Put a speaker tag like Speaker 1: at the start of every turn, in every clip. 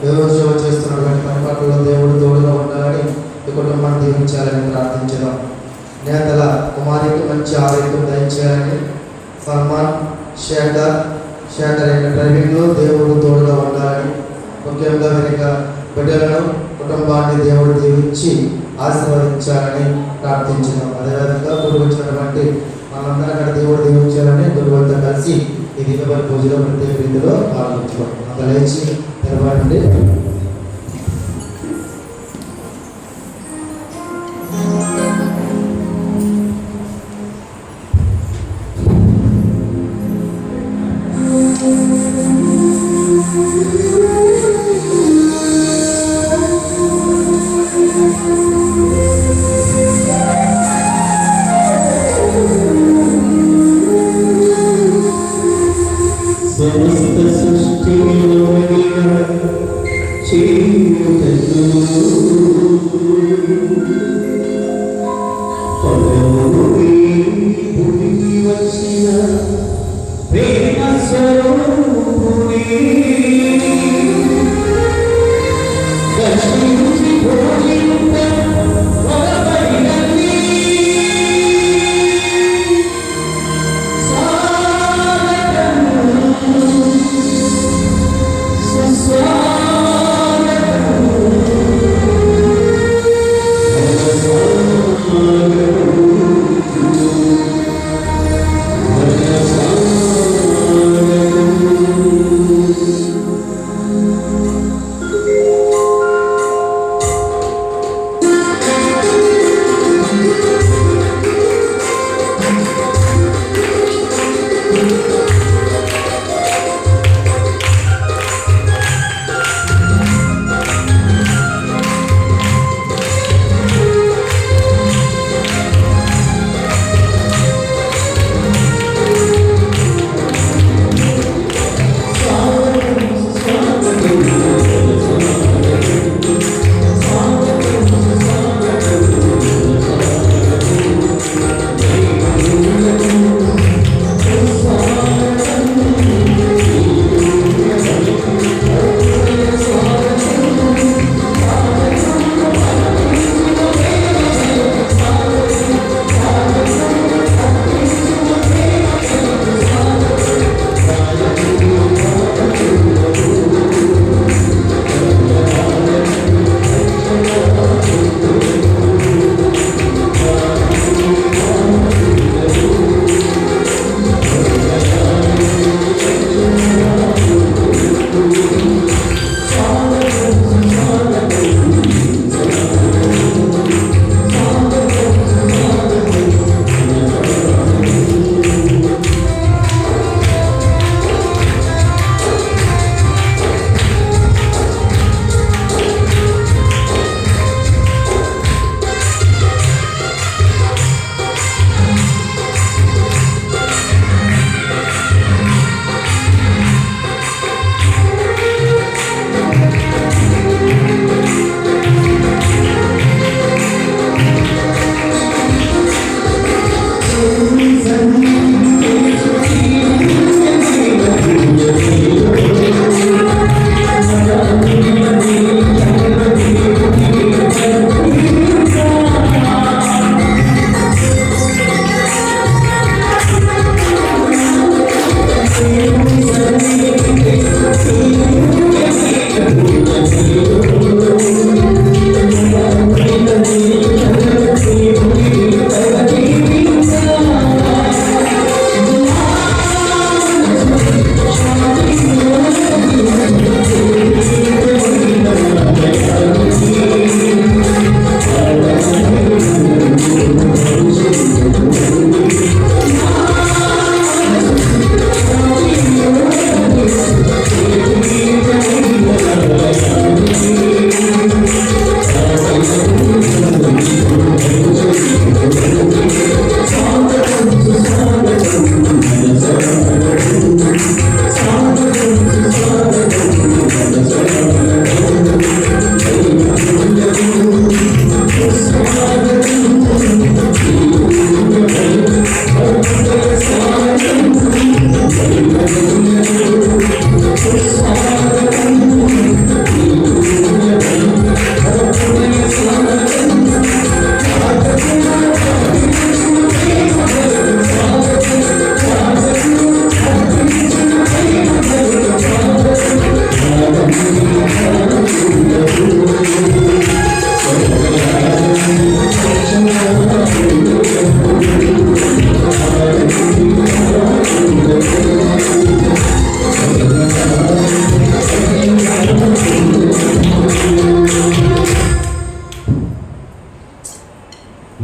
Speaker 1: సేవ చేస్తున్నటువంటి పనిపాట్లలో దేవుడు తోడుగా ఉండాలని ఈ కుటుంబాన్ని దీవించాలని ప్రార్థించడం. నేతల కుమారికి మంచి ఆరోగ్యం దయచేయాలని, సల్మాన్ షేటర్ అయిన డ్రైవింగ్లో దేవుడు తోడుగా ఉండాలని, ముఖ్యంగా వెనుక బిడ్డలను కుటుంబాన్ని దేవుడు దీవించి ఆశీర్వదించాలని ప్రార్థించడం. అదేవిధంగా గురువు వచ్చినటువంటి మనందరం అక్కడ దేవుడు దీవించాలని గురువులతో కలిసి ఈ దివ్య పూజలో ప్రత్యేక రీతిలో పాల్గొంచడం. అంత లేచి తెరవండి.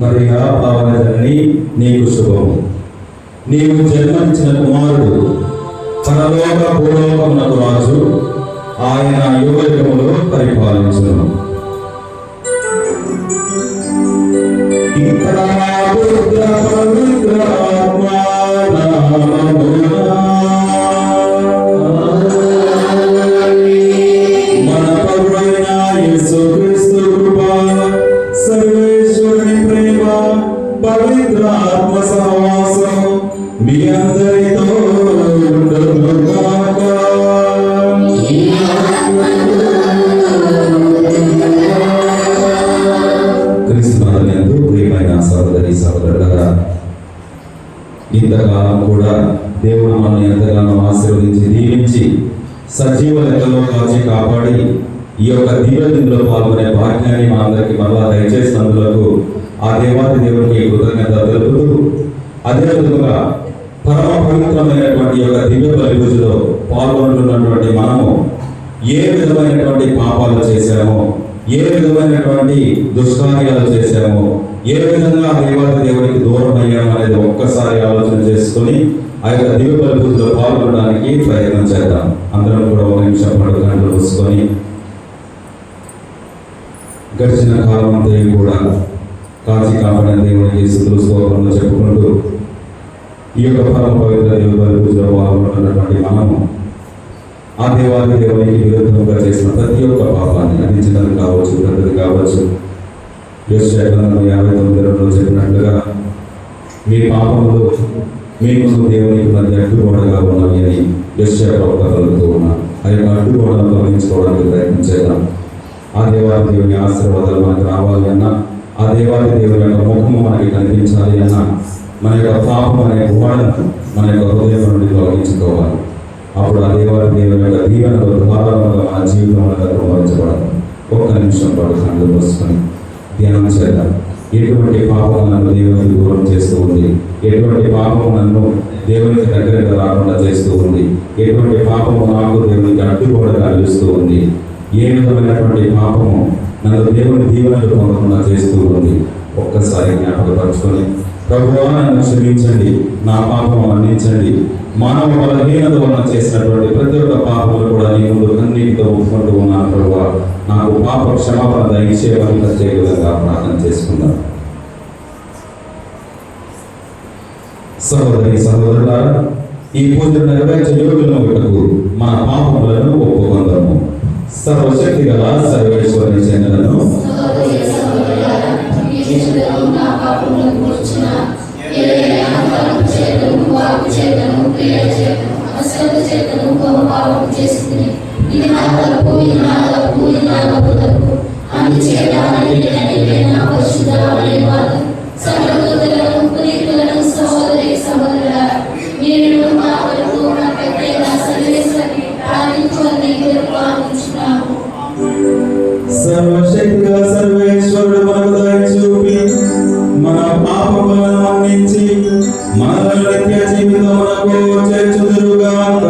Speaker 2: మరియా పావన జనని నీకు శుభము. నీవు జన్మనిచ్చిన కుమారుడు పరలోక భూలోకమునకు రాజు, ఆయన యుగయుగములో పరిపాలించును. మన ప్రభువైన యేసుక్రీస్తు కృప, సర్వేశ్వరుని ప్రేమ, పవిత్ర ఆత్మ సహవాసం మీ అందరితో ఉండునుగాక. క్రీస్తునందు ప్రియమైన సహోదరి సహోదరులారా, ఇంతకాలం కూడా దేవుడు మనల్ని ఎంతగానో ఆశీర్వదించి దీవించి సజీవ లెక్కలో కాచి కాపాడి ఈ యొక్క దివ్యదిలో పాల్గొనే భాగ్యాన్ని మా అందరికి మళ్ళా దయచేసినందులకు ఆ దేవాది దేవునికి కృతజ్ఞత తెలుపుతూ, అదే విధంగా పరమ పవిత్రమైనటువంటి యొక్క దివ్య బలి పూజలో పాల్గొంటున్నటువంటి మనము ఏ విధమైనటువంటి పాపాలు చేశామో, ఏ విధమైనటువంటి దుష్కార్యాలు చేశామో, ఏ విధంగా దేవాది దేవునికి దూరం అయ్యాము అనేది ఒక్కసారి ఆలోచన చేసుకుని ఆ యొక్క దివ్య బలి పూజలో పాల్గొనడానికి ప్రయత్నం చేద్దాం. అందరం కూడా ఒక నిమిషం పాటు గంటలు చూసుకొని గడిచిన కాలం అంతా కూడా కాచి కాపాడిన దేవునికి స్తుతులు స్తోత్రములు చెప్పుకుంటూ ఈ యొక్క పరమ పవిత్ర దివ్య బలి పూజలో పాల్గొంటున్నటువంటి మనము ఆ దేవాది దేవునికి విరుద్ధంగా చేసిన ప్రతి ఒక్క పాపాన్ని, అది చిన్నది కావచ్చు, పెద్దది కావచ్చు, యెషయా గ్రంథం 59:2 చెప్పినట్లుగా మీ పాపములు మీ ముందు దేవునికి మధ్య అడ్డుగోడగా ఉన్నవి అని యెషయా ప్రవక్త కలుగుతూ ఉన్నారు. ఆ యొక్క అడ్డుగోడను తొలగించుకోవడానికి ప్రయత్నం చేద్దాం. ఆ దేవాది దేవుని ఆశీర్వాదాలు మనకు రావాలి అన్నా, ఆ దేవాది దేవుని యొక్క ముఖము మనకి కనిపించాలి అన్నా, మన యొక్క పాపం అనే గోడను మన యొక్క హృదయం నుండి తొలగించుకోవాలి. అప్పుడు ఆ దేవాది దేవుని యొక్క దీవెనలు ధారాళంగా మన జీవితంలో అనుభవించబడదు. ఒక్క నిమిషం పాటు కళ్ళు మూసుకొని ధ్యానం చేద్దాం. ఎటువంటి పాపం నన్ను దేవునికి దూరం చేస్తూ ఉంది, ఎటువంటి పాపం నన్ను దేవునికి దగ్గరగా రాకుండా చేస్తూ ఉంది, ఎటువంటి పాపము నాకు దేవునికి అడ్డుగోడగా నిలుస్తూ ఉంది, ఏ విధమైనటువంటి పాపము నన్ను దేవుని దీవెనలు పొందకుండా చేస్తూ ఉంది, ఒక్కసారి జ్ఞాపకపరచుకొని ప్రభువా నన్ను క్షమించండి, నా పాపము మన్నించండి, మానవ బలహీనత వలన చేసినటువంటి ప్రతి ఒక్క పాపములు కూడా నీ ముందు కన్నీటితో ఒప్పుకుంటూ ఉన్నాను ప్రభువా, నాకు పాప క్షమాపణ దయచేయమని ప్రత్యేక విధంగా ప్రార్థన చేసుకున్నాను. సహోదరి సహోదరులారా, ఈ పూజను నెరవేర్చే యోగులకు మన పాపములను ఒప్పుకుందాము. సర్వశక్తి గల సర్వేశ్వరుని చెందలను సర్వశక్తిగా సర్వేశ్వరుడు మనకు దయ చూపి మన పాపములను మన్నించి మనల్ని నిత్య జీవితమునకు చేర్చుదురుగాక.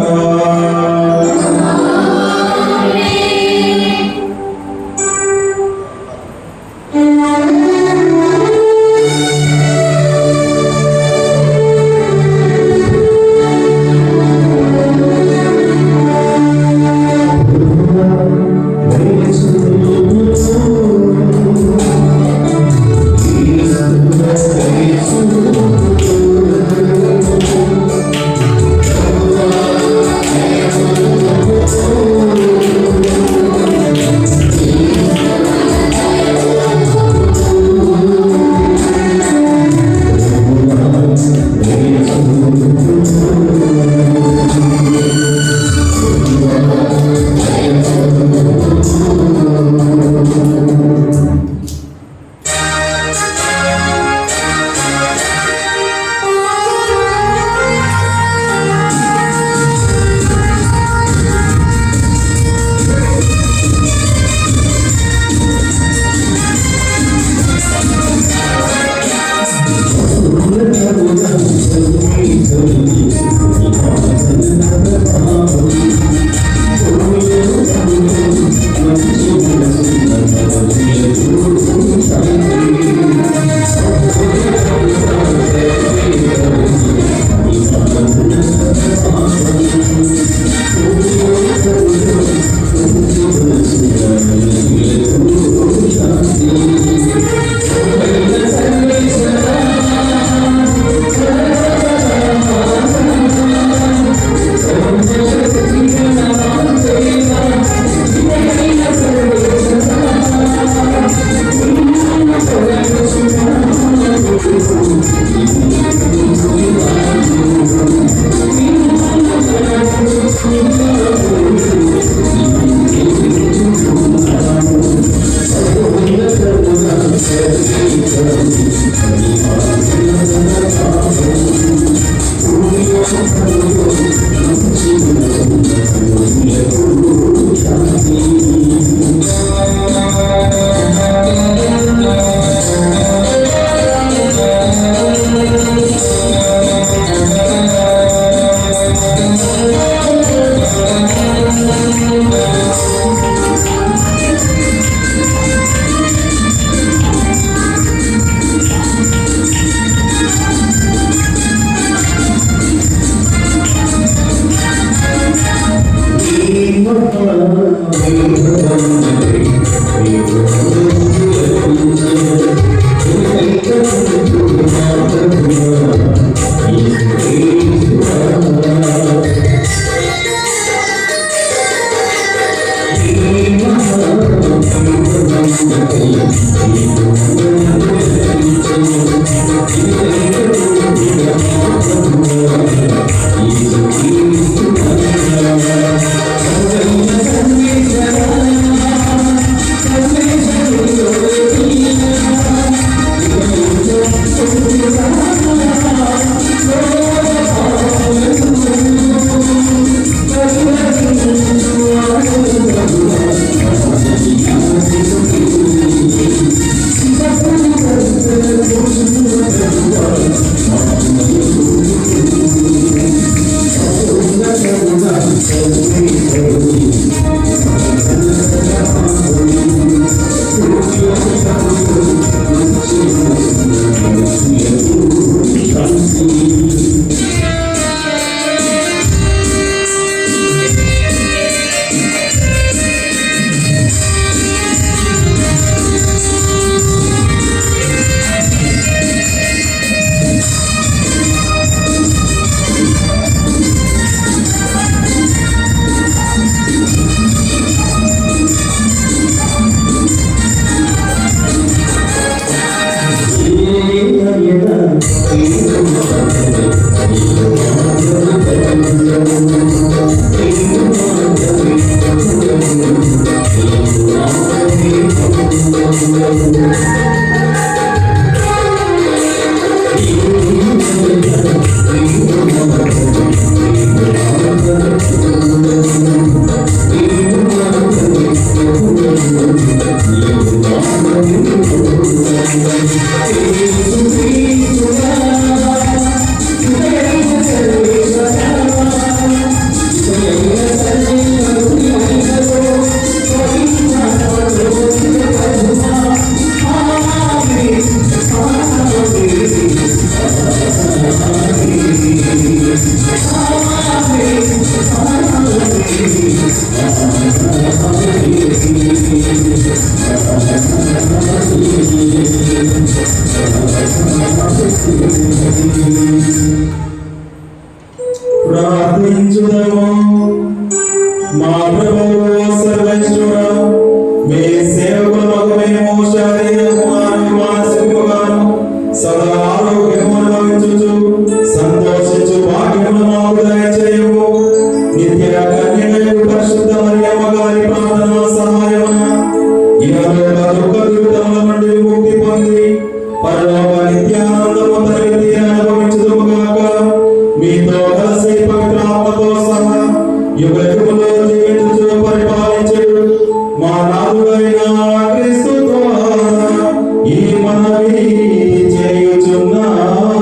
Speaker 3: ప్రార్థించుదము. మా ప్రభువు సర్వేశ్వర, మీ సేవకులకు మేము శారీరకముగాను మానసికముగాను సదా ఆరోగ్యము అనుభవించుచు సంతోషించు భాగ్యమును మాకు దయచేయము. నిత్య కన్యకయు పరిశుద్ధ మరియమ్మ గారి ప్రార్థన సహాయమున ఇహలోక దుఃఖ దురితముల నుండి ముక్తి పొంది పరలోక నిత్యానందము తరగతి అనుభవించుదుముగాక. మీతో కలిసి పవిత్రాత్మతో సహా యుగయుగములో జీవించుచు పరిపాలించుడు మా నాథుడైన క్రీస్తు ద్వారా ఈ మనవి చేయుచున్నాము.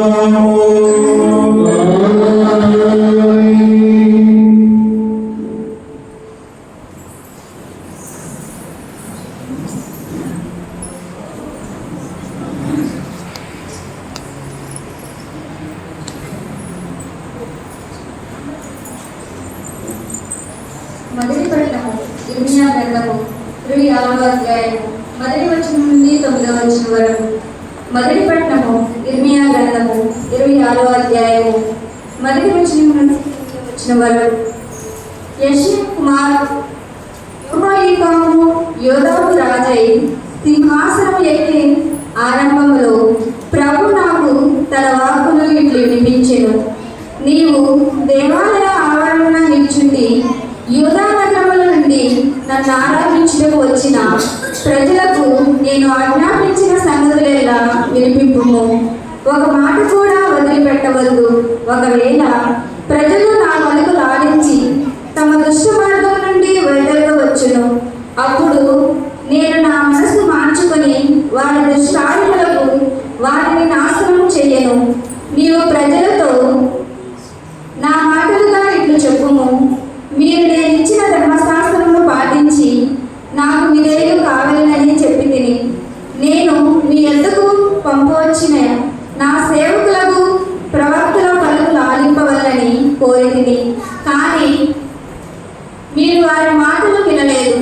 Speaker 4: మొదటి పట్టణము ఇర్మియా గ్రంథము 26వ అధ్యాయము మొదటి వచనం నుండి 9వ వచనం వరకు. మొదటి పట్టణము ఇర్మియా గ్రంథము 26వ అధ్యాయము మొదటి వచనం నుండి 9వ వచనం వరకు. యెషయా కుమారుడు యెహోయాకీము యోదాకు రాజై సింహాసనం ఎక్కి ఆరంభములో ప్రభు నాకు తన వాక్కులు ఇట్లు వినిపించెను. నీవు దేవాలయ ఆవరణ నిల్చుండి యూదా నగరముల నుండి నన్ను ఆరాధించుటకు వచ్చిన ప్రజలకు నేను ఆజ్ఞాపించిన సంగతులెల్లా వినిపింపుము. ఒక మాట కూడా వదిలిపెట్టవద్దు. ఒకవేళ ప్రజలు నా వలకు లాడించి తమ దుష్ట మార్గం నుండి వైదొలగవచ్చును. అప్పుడు నేను నా మనసు మార్చుకొని వారి దుష్టాడులకు వారిని నాశనం చెయ్యను. నీవు ప్రజలతో నా మాటలుగా ఇట్లు చెప్పుము. మీరు నేను ఇచ్చిన ధర్మశాస్త్రమును పాటించి నాకు విధేయులు కావాలని చెప్పి తిని నేను మీ యొద్దకు పంపవచ్చిన నా సేవకులకు ప్రవక్తల పలుకులు ఆలింపవలని కోరితిని. కానీ మీరు వారి మాటలు వినలేదు.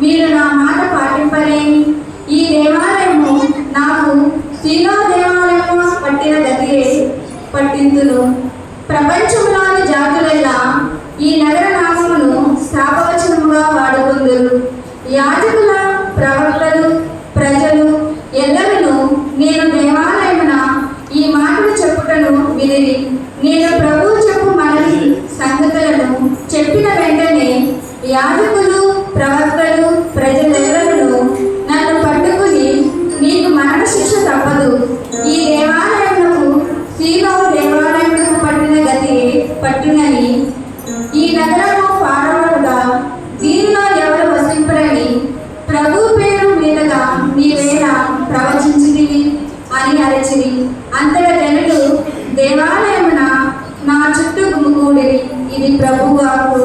Speaker 4: మీరు నా మాట పాటింపలేని ఈ దేవాలయము నాకు శీలో దేవాలయము పట్టిన గతియే పట్టింతును. ప్రపంచంలోని జాతులెల్లా ఈ నగర నామమును శాపవచనముగా వాడుకుందురు. యాజకుల, ప్రవక్తలు, ప్రజలు ఎల్లరూ నేను దేవాలయమున ఈ మాటలు చెప్పుటను వినిరి. నేను ప్రభువు చెప్పు మనవి సంగతులను చెప్పిన వెంటనే యాజకులు, ప్రవక్తలు, ప్రజలెల్లరూ నన్ను పట్టుకుని నీకు మరణ శిక్ష తప్పదు, ఈ దేవాలయమునకు శీలో దేవాలయమునకు పట్టిన గతి పట్టినని, ఈ నగరము పాడవడుగా దీనిలో ఎవరు వసింపరని ప్రభు పేరు మీదుగా నీవేళ ప్రవచించితివి అని అరచిరి. అంతటా జనులు దేవాలయమున నా చుట్టూ గుమిగూడిరి. ఇది ప్రభువాకు.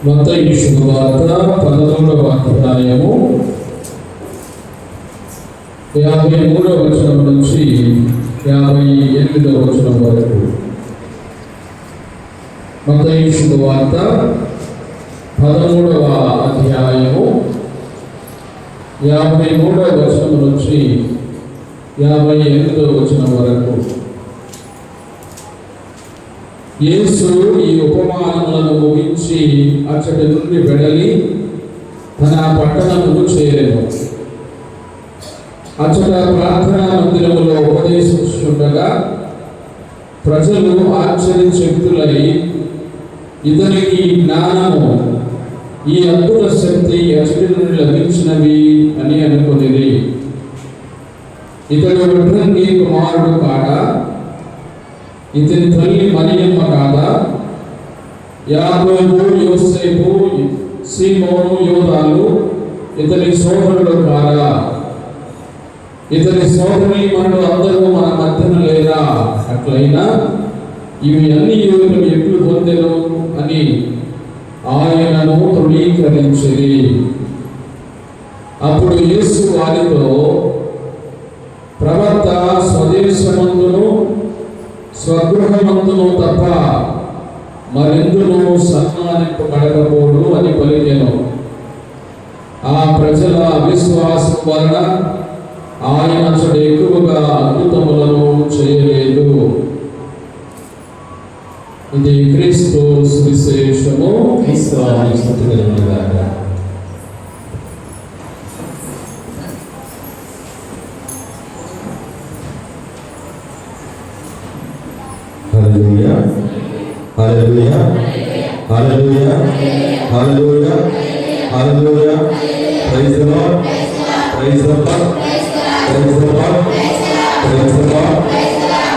Speaker 5: మత్తయి శుభవార్త 13వ అధ్యాయము 53వ వచనం నుంచి 58వ వచనం వరకు. మత్తయి శుభవార్త 13వ అధ్యాయము 53వ వచనం నుంచి 58వ వచనం వరకు. యేసు ఈ ఉపమానములను ముగించి అచ్చటి నుండి వెడలి తన పట్టణమును చేరెను. అచ్చట ప్రార్థనా మందిరములో ఉపదేశించుండగా ప్రజలు ఆశ్చర్యచకితులై ఇతనికి ఈ జ్ఞానము, ఈ అద్భుత శక్తి అచ్చటి నుండి లభించినవి అని అనుకునేది. ఇతడు ఒంటరి కుమారుడు కాడా? ఇతని తల్లి మరియమ్మ కాదా? యాకోబు, యోసేపు, సీమోను, యోదాలు ఇతని సోదరుడు కాదా? ఇతని సోదరీమణులు అందరూ మన మధ్యన లేరా? అట్లయినా ఇవి అన్ని యువకులు ఎట్లు పొందెను అని ఆయనను తృణీకరించిరి. అప్పుడు యేసు వారితో, ప్రవక్త స్వదేశమందును స్వగృహమందును తప్ప మరెందును సన్మానింపబడకపోడు అని పలికెను. ఆ ప్రజల అవిశ్వాసం వలన ఆయన అతడు ఎక్కువగా అద్భుతములను చేయలేదు. ఇది క్రీస్తు సువిశేషము.
Speaker 3: క్రీస్తువానికి స్తుతి కలుగును గాక.
Speaker 2: Hallelujah, hallelujah, hallelujah, hallelujah, hallelujah. Praise the lord, praise the lord, praise the lord, praise the lord,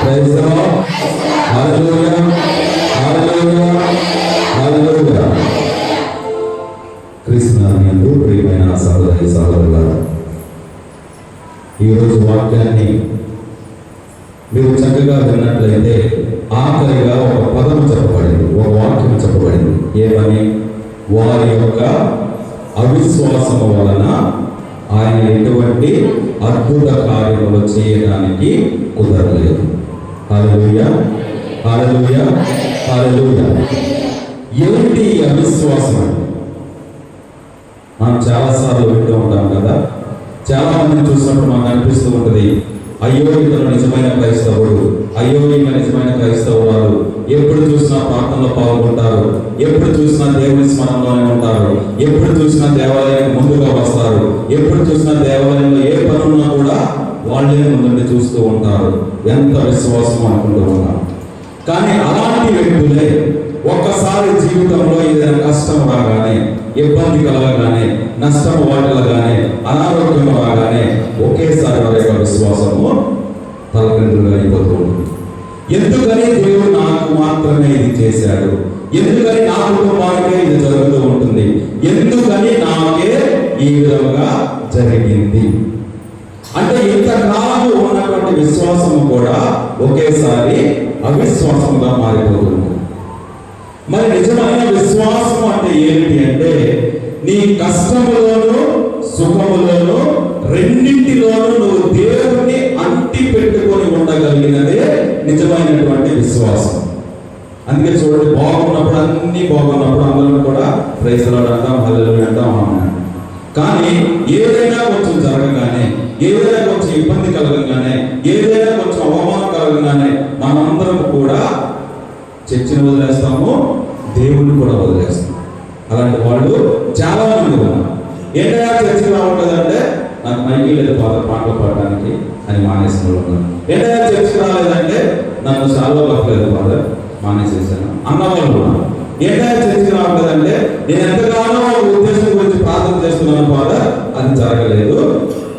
Speaker 2: praise the lord. Hallelujah, hallelujah, hallelujah. క్రీస్తునందు ప్రియమైన సహోదరి సహోదరులారా, ఈరోజు వాక్యాన్ని మీరు చక్కగా విన్నట్లయితే ఆఖరిగా ఒక పదం చెప్పబడింది, ఒక వాక్యం చెప్పబడింది. ఏమని? వారి యొక్క అవిశ్వాసము వలన ఆయన ఎటువంటి అద్భుత కార్యములు చేయడానికి కుదరలేదు. హల్లెలూయా, హల్లెలూయా, హల్లెలూయా. ఏమిటి అవిశ్వాసం? మనం చాలాసార్లు వింటూ ఉంటాం కదా, చాలా మందిని చూసినప్పుడు మనకు అనిపిస్తూ ఉంటుంది, అయ్యో ఇతను నిజమైన క్రైస్తవుడు, అయ్యో ఈమె నిజమైన క్రైస్తవురాలు, ఎప్పుడు చూసినా ప్రార్థనలో పాల్గొంటారు, ఎప్పుడు చూసినా దేవుని స్మరణలోనే ఉంటారు, ఎప్పుడు చూసినా దేవాలయానికి ముందుగా వస్తారు, ఎప్పుడు చూసినా దేవాలయంలో ఏ పనున్నా కూడా వాళ్ళే ముందుండి చూస్తూ ఉంటారు. ఎంత విశ్వాసం అనుకుంటూ ఉన్నారు. కానీ అలాంటి వ్యక్తులే ఒక్కసారి జీవితంలో ఏదైనా కష్టం రాగానే, ఇబ్బంది కలగగానే, నష్టం వాటిల్లగానే, అనారోగ్యం రాగానే ఒకేసారి వారి యొక్క విశ్వాసము తలకిందులుగా అయిపోతూ ఉంటుంది. ఎందుకని దేవుడు నాకు మాత్రమే ఇది చేశాడు, ఎందుకని నా కుటుంబానికే ఇది జరుగుతూ ఉంటుంది, ఎందుకని నాకే ఈ విధంగా జరిగింది అంటే ఇంతకాలము ఉన్నటువంటి విశ్వాసము కూడా ఒకేసారి అవిశ్వాసముగా మారిపోతుంది. మరి నిజమైన విశ్వాసం అంటే ఏమిటి అంటే, నీ కష్టములోను సుఖములోను రెండింటిలోనూ నువ్వు దేవుణ్ణి అంటి పెట్టుకొని ఉండగలిగినదే నిజమైనటువంటి విశ్వాసం. అందుకే చూడండి, బాగున్నప్పుడు అన్ని బాగున్నప్పుడు అందరం కూడా ప్రైజ్ లార్డ్ అంటాం, హల్లెలూయా అంటాం, ఆమేన్. కానీ ఏదైనా కొంచెం జరగగానే, ఏదైనా కొంచెం ఇబ్బంది కలగగానే, ఏదైనా కొంచెం అవమానం కలగగానే మనందరం కూడా చర్చిని వదిలేస్తాము, దేవుణ్ణి కూడా వదిలేస్తాము. అలాంటి వాళ్ళు చాలా మంది ఉన్నారు. ఏంటంటే చర్చికి రావట్లేదంటే, నాకు మైకి లేదు పాటలు పాడడానికి అని మానేసిన వాళ్ళు ఉన్నారు. ఏంటంటే చర్చికి రాలేదంటే, నన్ను చాలా పక్కలేదు ఫాదర్, మానేసేసాను అన్న వాళ్ళు ఉన్నారు. ఏంటంటే చర్చికి రావట్లేదంటే, నేను ఎంతగానో ఉద్దేశం గురించి ప్రార్థన చేస్తున్నాను ఫాదర్, అది జరగలేదు,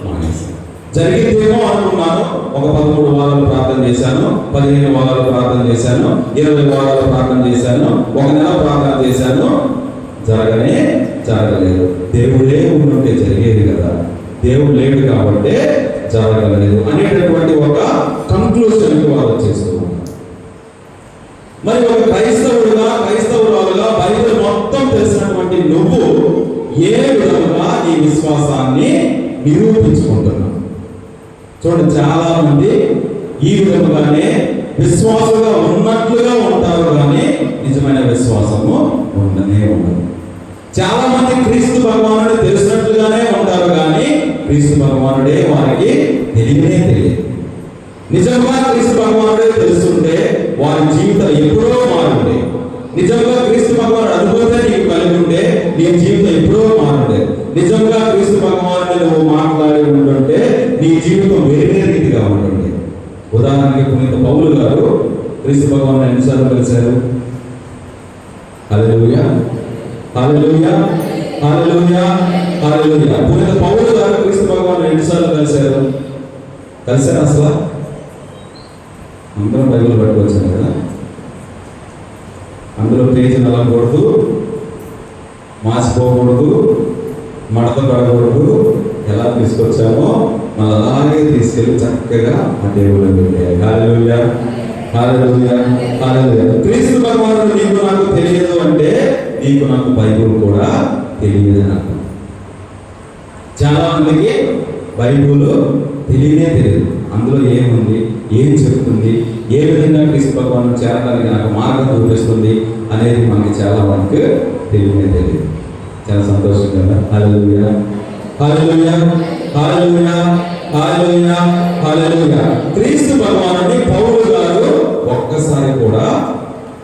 Speaker 2: మానేసాను. జరిగిందేమో అనుకున్నాను, ఒక 13 వారాలు ప్రార్థన చేశాను, 15 వారాలు ప్రార్థన చేశాను, 20 వారాలు ప్రార్థన చేశాను, 1 నెల ప్రార్థన చేశాను, జరగలేదు. దేవుడే ఉంటే జరిగేది కదా, దేవుడు లేడు కాబట్టి జరగలేదు అనేటటువంటి ఒక కంక్లూషన్కి వాళ్ళు వచ్చేస్తూ ఉంటారు. మరి ఒక క్రైస్తవురాలుగా బైబిల్ మొత్తం తెలిసినటువంటి ఉన్నటువంటి నువ్వు ఏ విధంగా నీ విశ్వాసాన్ని నిరూపించుకుంటున్నావు? చూడండి, చాలా మంది ఈ విధంగానే విశ్వాసులుగా ఉన్నట్లుగా ఉంటారు, కానీ నిజమైన విశ్వాసము ఉండనే ఉండదు. చాలా మంది క్రీస్తు భగవానుడు తెలిసినట్లుగానే ఉంటారు, కానీ క్రీస్తు భగవానుడే వారికి తెలియనే తెలియదు. నిజంగా క్రీస్తు భగవానుడే తెలుసుంటే వారి జీవితం ఎప్పుడో మారుండే. నిజంగా క్రీస్తు భగవానుడు అనుభూతే నీకు కలిగి ఉంటే నీ జీవితం ఎప్పుడో మారుండే. నిజంగా క్రీస్తు భగవానుడు నువ్వు మాట్లాడి ఉంటుంటే నీ జీవితం వేరే రీతిగా ఉంటుంది. ఉదాహరణకి పునీత పౌలు గారు క్రీస్తు భగవానుడు ఎన్నిసార్లు కలిశారు? హల్లెలూయా, హల్లెలూయా, హల్లెలూయా, హల్లెలూయా. పునీత పౌలు గారు క్రీస్తు భగవానుడు ఎన్నిసార్లు కలిశారు? కలిశారు అసలు? అందరం బైబిల్ పట్టుకొచ్చాను కదా, అందులో పేజీ నలగకూడదు, మాసిపోకూడదు, మడత పడకూడదు. ఎలా తీసుకొచ్చామో మళ్ళీ అలాగే తీసుకెళ్ళి చక్కగా ఆ దేవుళ్ళు పెట్టాయి. హల్లెలూయా, హల్లెలూయా, హల్లెలూయా. క్రీస్తు భగవానుడు నీకు నాకు తెలియదు అంటే నీకు నాకు బైబిల్ కూడా తెలియదు అని అర్థం. చాలా మందికి బైబిల్ తెలియనే తెలియదు. అందులో ఏముంది, ఏం చెప్తుంది, ఏ విధంగా క్రీస్తు భగవానుడు చేరడానికి నాకు మార్గం చూపిస్తుంది అనేది మనకి చాలా మందికి తెలియనే తెలియదు. చాలా సంతోషం కదా. హల్లెలూయా, హల్లెలూయా, హల్లెలూయా, హల్లెలూయా, హల్లెలూయా. క్రీస్తు భగవానుడిని పౌలు గారు ఒక్కసారి కూడా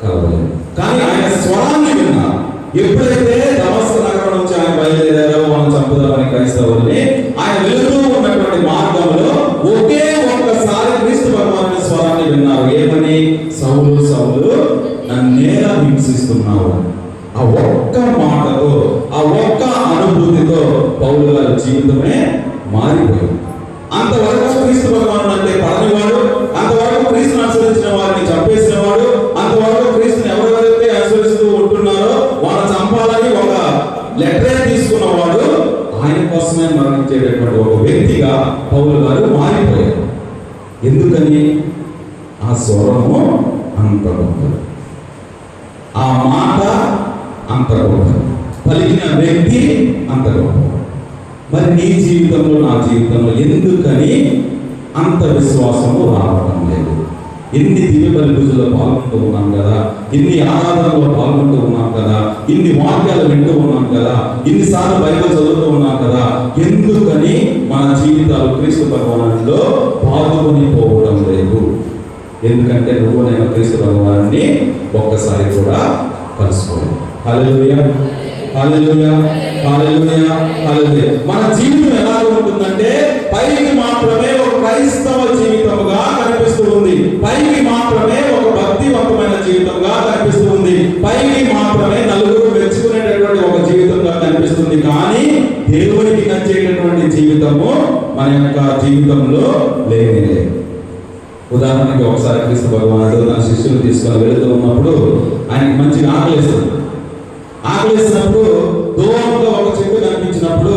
Speaker 2: కలవలేదు, కానీ ఆయన స్వరాన్ని విన్నారు. ఎప్పుడైతే దమస్కు నగరం నుంచి ఆయన బయలుదేరారో వాళ్ళని చంపుదామని క్రైస్తవుల్ని, ఆయన వెళుతూ ఉన్నటువంటి మార్గంలో ఒకే ఒక్కసారి క్రీస్తు భగవానుడి స్వరాన్ని విన్నారు. ఏమని? సౌలు సౌలు నన్నేలా హింసిస్తున్నావు. ఆ ఒక్క మాటతో, ఆ ఒక్క అనుభూతితో పౌలు గారి జీవితమే మారిపోయింది. అంతవరకు క్రీస్తు భగవానుడు అంటే పడనివాడు, అంతవరకు క్రీస్తుని అనుసరించిన వారిని చంపేసిన వాడు, అంతవరకు క్రీస్తుని ఎవరెవరైతే అనుసరిస్తూ ఉంటున్నారో వాళ్ళని చంపాలని ఒక లెటరే తీసుకున్నవాడు ఆయన కోసమే మరణించేటటువంటి ఒక వ్యక్తిగా పౌలు గారు మారిపోయారు. ఎందుకని? ఆ స్వరము అంత గొప్పది, ఆ మాట అంత గొప్పది, పలికిన వ్యక్తి అంత గొప్ప. మరి నీ జీవితంలో, నా జీవితంలో ఎందుకని అంత విశ్వాసము రావడం లేదు? ఇన్ని దివ్య బలి పూజలో పాల్గొంటూ ఉన్నాం కదా, ఇన్ని ఆరాధనలో పాల్గొంటూ ఉన్నాం కదా, ఇన్ని వాక్యాలు వింటూ ఉన్నాం కదా, ఇన్నిసార్లు బైబిల్ చదువుతూ ఉన్నాం కదా, ఎందుకని మన జీవితాలు క్రీస్తు భగవానుడిలో పాల్గొని పోవడం లేదు? ఎందుకంటే నువ్వు నేను క్రీస్తు భగవానుడిని ఒక్కసారి కూడా కలుసుకోలేదు. హల్లెలూయా, హల్లెలూయా, హల్లెలూయా, హల్లెలూయా. మన జీవితం ఎలా ఉంటుందంటే పైకి మాత్రమే ఒక క్రైస్తవ జీవితంగా కనిపిస్తూ ఉంది, పైకి మాత్రమే ఒక భక్తివంతమైన జీవితంగా కనిపిస్తూ ఉంది, పైకి మాత్రమే నలుగురు మెచ్చుకునేటటువంటి ఒక జీవితంగా కనిపిస్తుంది. కానీ దేవునికి నచ్చేటటువంటి జీవితము మన యొక్క జీవితంలో లేనే లేదు. ఉదాహరణకి ఒకసారి క్రీస్తు భగవానుడు తన శిష్యులు తీసుకొని వెళుతూ ఉన్నప్పుడు ఆయనకి మంచిగా ఆకలిస్తుంది. ఆకలిస్తున్నప్పుడు దూరంలో ఒక చెట్టు కనిపించినప్పుడు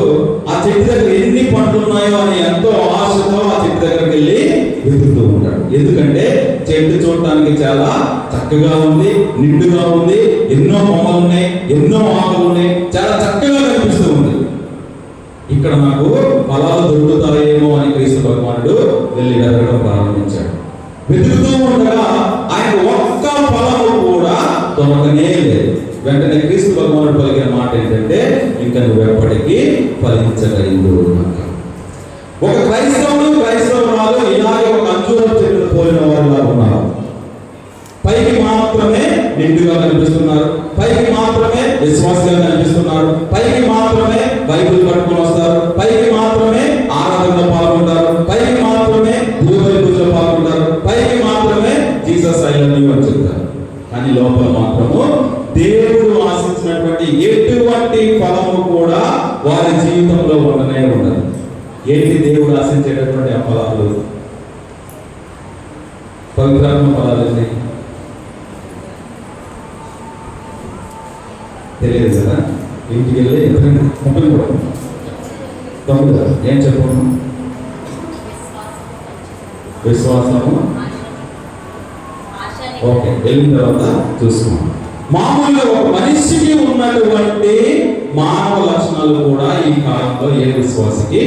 Speaker 2: ఆ చెట్టు దగ్గర ఎన్ని పండ్లు ఉన్నాయో అని ఎంతో ఆశతో ఆ చెట్టు దగ్గరికి వెళ్ళి వెతుకుతూ ఉంటాడు. ఎందుకంటే చెట్టు చూడటానికి చాలా చక్కగా ఉంది, నిండుగా ఉంది, ఎన్నో కొమ్మలు ఉన్నాయి, ఎన్నో ఆకులు ఉన్నాయి, చాలా చక్కగా కనిపిస్తూ ఉంది. ఇక్కడ నాకు ఫలాలు దొరుకుతాయేమో అని క్రీస్తు భగవానుడు వెళ్ళి వెతకడం ప్రారంభించాడు. వెతుకుతూ ఉండగా ఆయన ఒక్క ఫలము కూడా దొరకనే లేదు. వెంటనే క్రీస్తు భగవానుడు పలికిన మాట ఏంటంటే, ఇంకా నువ్వెప్పటికీ ఫలించగలిగింది. ఒక క్రైస్తవురాలు ఇలాగే ఒక అంజూరపు చెట్టును పోలిన వారిలా ఉన్నారు. పైకి మాత్రమే నిండుగా కనిపిస్తున్నారు, పైకి మాత్రమే విశ్వాసంగా కనిపిస్తున్నారు, పైకి మాత్రమే బైబిల్ పట్టుకొని వస్తారు, పైకి మాత్రమే ఆరాధనలో పాల్గొంటారు, పైకి మాత్రమే దివ్య పూజలో పాల్గొంటారు, పైకి మాత్రమే జీసస్ ఐ లవ్ యు అని చెప్తారు. కానీ లోపల మాత్రము దేవుడు ఆశించినటువంటి ఎటువంటి ఫలము కూడా వారి జీవితంలో ఉండనే ఉండదు. ఏంటి దేవుడు ఆశించేటటువంటి ఆ ఫలాలు? పవిత్రాత్మ ఫలాలు తెలియదు కదా. ఇంటికి వెళ్ళి ఏం చెప్పను? విశ్వాసము. ఓకే, వెళ్ళిన తర్వాత చూసుకున్నాం. మామూలుగా ఒక మనిషికి ఉన్నటువంటి మానవ లక్షణాలు కూడా ఈ కాలంలో ఏ విశ్వాసకి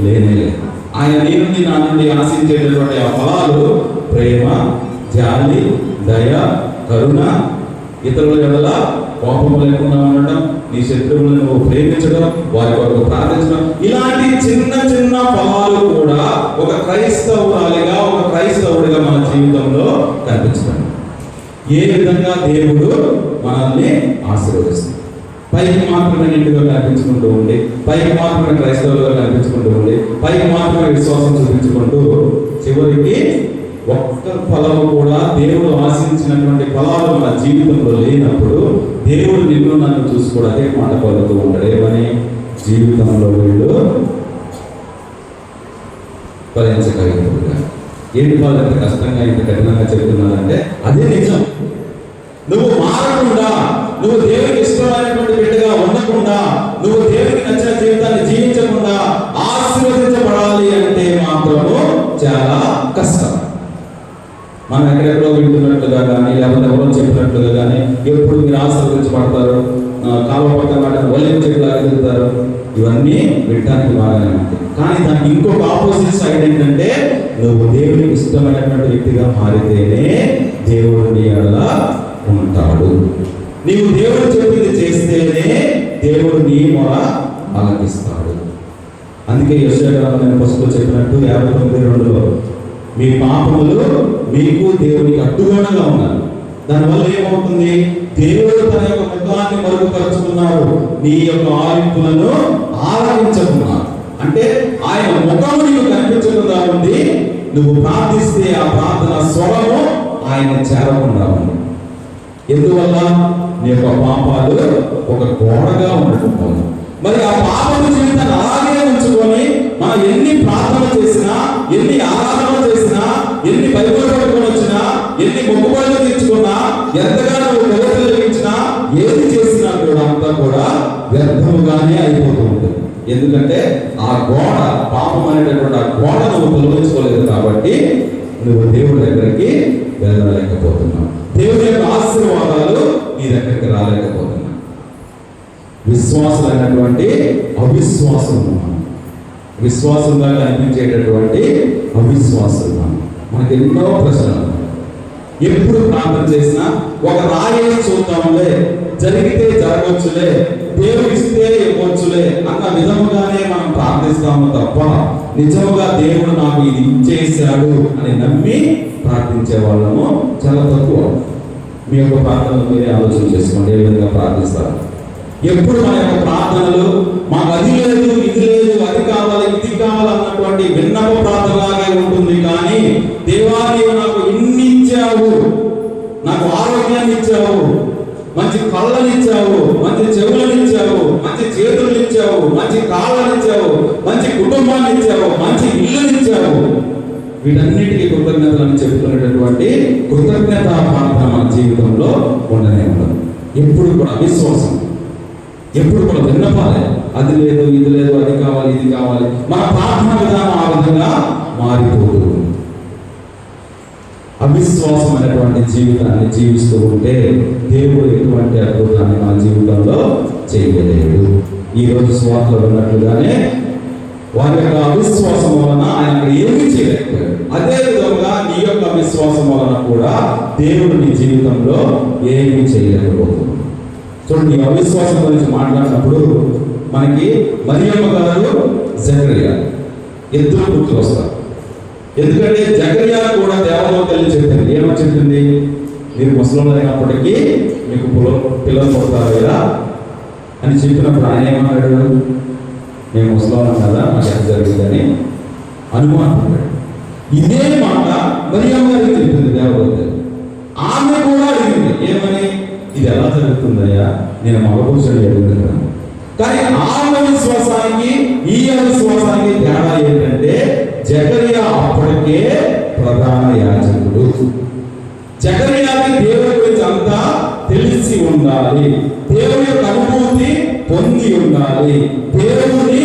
Speaker 2: లేనే లేదు. ఆయన నీ నుండి నా నుండి ఆశించేటటువంటి ఆ ఫలాలు ప్రేమ, జాలి, దయ, కరుణ, ఇతరుల ఎడల కోపం లేకుండా ఉండడం, నీ శత్రువులను నువ్వు ప్రేమించడం, వారి కొరకు ప్రార్థించడం, ఇలాంటి చిన్న చిన్న ఫలాలు కూడా ఒక క్రైస్తవురాలిగా, ఒక క్రైస్తవుడిగా మన జీవితంలో కనిపించడం. ఏ విధంగా దేవుడు మనల్ని ఆశీర్వదిస్తుంది. పైకి మాత్రమే నిండుగా కనిపించుకుంటూ ఉండి, పైకి మాత్రమే క్రైస్తవులుగా కనిపించుకుంటూ ఉండి, పైకి మాత్రమే విశ్వాసం చూపించుకుంటూ చివరికి ఒక్క ఫలము కూడా దేవుడు ఆశించినటువంటి ఫలాలు మన జీవితంలో లేనప్పుడు దేవుడు నిన్ను నన్ను చూసి కూడా అదే మాట పలుకుతూ ఉంటాడు. ఏమని? జీవితంలో వీళ్ళు ఫలించగలుగుతుందిగా. ఏంటి వాళ్ళు ఎంత కష్టంగా ఇంత కఠినంగా చెప్తున్నారంటే అదే నిజం. నువ్వు మారకుండా, నువ్వు దేవునికి ఇష్టమైనటువంటి బిడ్డగా ఉండకుండా, నువ్వు దేవునికి నచ్చిన జీవితాన్ని జీవించకుండా ఆశీర్వదించబడాలి అంటే మాత్రము చాలా కష్టం. మనం ఎక్కడెక్కడో వింటున్నట్లుగా కానీ, లేకపోతే ఎవరో చెప్పినట్లుగా కానీ, ఎప్పుడు మీరు ఆశీర్వదించబడతారు, కాలువ పక్కన వాటిని వల్లించేలాగా తిరుగుతారు, ఇవన్నీ వినడానికి బాగానే ఉంటాయి. కానీ దానికి ఇంకొక ఆపోజిట్ సైడ్ ఏంటంటే, నువ్వు దేవునికి ఇష్టమైనటువంటి వ్యక్తిగా మారితేనే దేవుడు నీ ఎడల ఉంటాడు. నీవు దేవుడు చెప్పింది చేస్తేనే దేవుడు నీ మొర ఆలకిస్తాడు. అందుకే యెషయా గ్రంథం నేను ఫస్ట్లో చెప్పినట్టు 59:2లో మీ పాపములు మీకు దేవునికి అడ్డుగోడగా ఉన్నారు. దానివల్ల ఏమవుతుంది? దేవుడు తన యొక్క ముఖాన్ని మరుగుపరుచుకున్నాడు, నీ యొక్క ఆలింపులను ఆలకించకున్నాడు. అంటే ఆయన ముఖము నీకు కనిపించకుండా ఉంది. నువ్వు ప్రార్థిస్తే ఆ ప్రార్థన స్వరము ఆయన చేరకుండా ఉంది. ఎందువల్ల? నీ యొక్క పాపాలు ఒక గోడగా ఉండటం వల్ల. మరి ఆ పాపపు జీవితాన్ని అలాగే ఉంచుకొని మనం ఎన్ని ప్రార్థన చేసినా, ఎన్ని ఆరాధన చేసినా, ఎన్ని బైబిల్ పట్టుకొని వచ్చినా, ఎన్ని మొక్కుబడులు తీర్చుకున్నా, ఎంతగా నువ్వు కొలతలు లభించినా, ఏది చేసినా కూడా అంతా కూడా వ్యర్థముగానే అయిపోతూ ఉంటుంది. ఎందుకంటే ఆ గోడ, పాపం అనేటటువంటి ఆ గోడ నువ్వు తొలగించుకోలేదు కాబట్టి నువ్వు దేవుడి దగ్గరికి వెళ్ళలేకపోతున్నావు. దేవుని యొక్క ఆశీర్వాదాలు నీ దగ్గరికి రాలేకపోతున్నావు. విశ్వాసులైనటువంటి అవిశ్వాసం, విశ్వాసంగా కనిపించేటటువంటి అవిశ్వాసం. మనకి ఎన్నో ప్రశ్నలు. ఎప్పుడు ప్రార్థన చేసినా ఒక రాయేసి చూద్దాంలే, జరిగితే జరగవచ్చులే, దేవుడు ఇస్తే ఇవ్వచ్చులే అన్న విధముగానే మనం ప్రార్థిస్తాము తప్ప నిజముగా దేవుడు నాకు ఇది ఇచ్చేసాడు అని నమ్మి ప్రార్థించే వాళ్ళము చాలా తక్కువ. మీ యొక్క ప్రార్థనలు మీరే ఆలోచన చేసుకోండి, ఏ విధంగా ప్రార్థిస్తారు. ఎప్పుడు మన యొక్క ప్రార్థనలు మాకు అది లేదు, ఇది లేదు, అది కావాలి, ఇది కావాలి అన్నటువంటి విన్నప ప్రార్థనలాగే ఉంటుంది. కానీ దేవా నీవు నాకు ఇన్ని ఇచ్చావు, నాకు ఆరోగ్యాన్ని ఇచ్చావు, మంచి కళ్ళని ఇచ్చావు, మంచి చెవులను ఇచ్చావు, మంచి చేతులు ఇచ్చావు, మంచి కాళ్ళని ఇచ్చావు, మంచి కుటుంబాన్ని ఇచ్చావు, మంచి ఇల్లుని ఇచ్చావు, వీటన్నిటికీ కృతజ్ఞతలను చెప్పుకునేటటువంటి కృతజ్ఞత ప్రార్థన మన జీవితంలో ఉండనే ఉండదు. ఎప్పుడు కూడా విశ్వాసం, ఎప్పుడు కూడా విన్నపాలే. అది లేదు, ఇది లేదు, అది కావాలి, ఇది కావాలి. మన ప్రార్థన విధానం ఆ విధంగా మారిపోతూ ఉంది. అవిశ్వాసం అనేటువంటి జీవితాన్ని జీవిస్తూ ఉంటే దేవుడు ఎటువంటి అద్భుతాన్ని మన జీవితంలో చేయలేడు. ఈరోజు స్వార్థలో ఉన్నట్లుగానే వారి యొక్క అవిశ్వాసం వలన ఆయన ఏమీ చేయలేకపోయాడు. అదే విధంగా నీ యొక్క అవిశ్వాసం వలన కూడా దేవుడు నీ జీవితంలో ఏమీ చేయలేకపోతున్నాడు. చూడండి, నీ అవిశ్వాసం గురించి మాట్లాడినప్పుడు మనకి మరియమ్మ గారు, జకరియా ఇద్దరు గుర్తుకు వస్తారు. ఎందుకంటే జకరియా కూడా దేవదూత వెళ్ళి చెప్పింది. ఏమని చెప్పింది? మీరు ముసలిలో అయినప్పటికీ మీకు పిల్లలు పుడతారు కదా అని చెప్పినప్పుడు ఆయన ఏమన్నాడు? నేను ముసలిలో కదా, నాకు ఎంత జరిగిందని అనుమానం. ఇదే మాట మరియమ్మ గారికి చెప్పింది దేవదూత. ఆమె కూడా అడిగింది, ఏమని? ఇది ఎలా జరుగుతుందయ్యా, నేను మగపురుషుడు అడుగుతున్నాను. కానీ ఆమె విశ్వాసానికి ఈ అవిశ్వాసానికి తేడా ఏంటంటే, జకరియా అప్పటికే ప్రధాన యాజకుడు. జకరియాకి దేవుడి గురించి అంతా తెలిసి ఉండాలి, దేవుడి యొక్క అనుభూతి పొంది ఉండాలి, దేవుడిని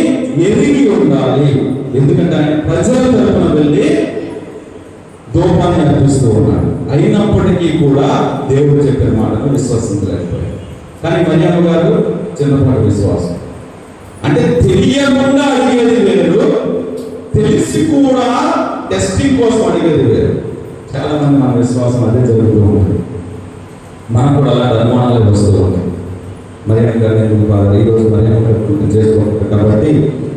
Speaker 2: ఎరిగి ఉండాలి. ఎందుకంటే ఆయన ప్రజల తరపున వెళ్ళి ధూపాన్ని అర్పిస్తూ ఉన్నాడు. అయినప్పటికీ కూడా దేవుడు చెప్పిన మాటను విశ్వసించలేకపోయాడు. కానీ మరియమ్మ గారు చిన్నపాటి విశ్వాసం. అంటే తెలియకుండా అడిగేది వేరు, తెలిసి కూడా టెస్టింగ్ కోసం అడిగేది వేరు. చాలా మంది మన విశ్వాసం అదే జరుగుతూ ఉంటుంది. మనకు కూడా అలాంటి అనుమానాలు వస్తూ ఉంటాయి. మరియమ్మ గారు ఎందుకు బాగా ఈరోజు మరియమ్మ గారు గుర్తు చేసుకోవాలి కాబట్టి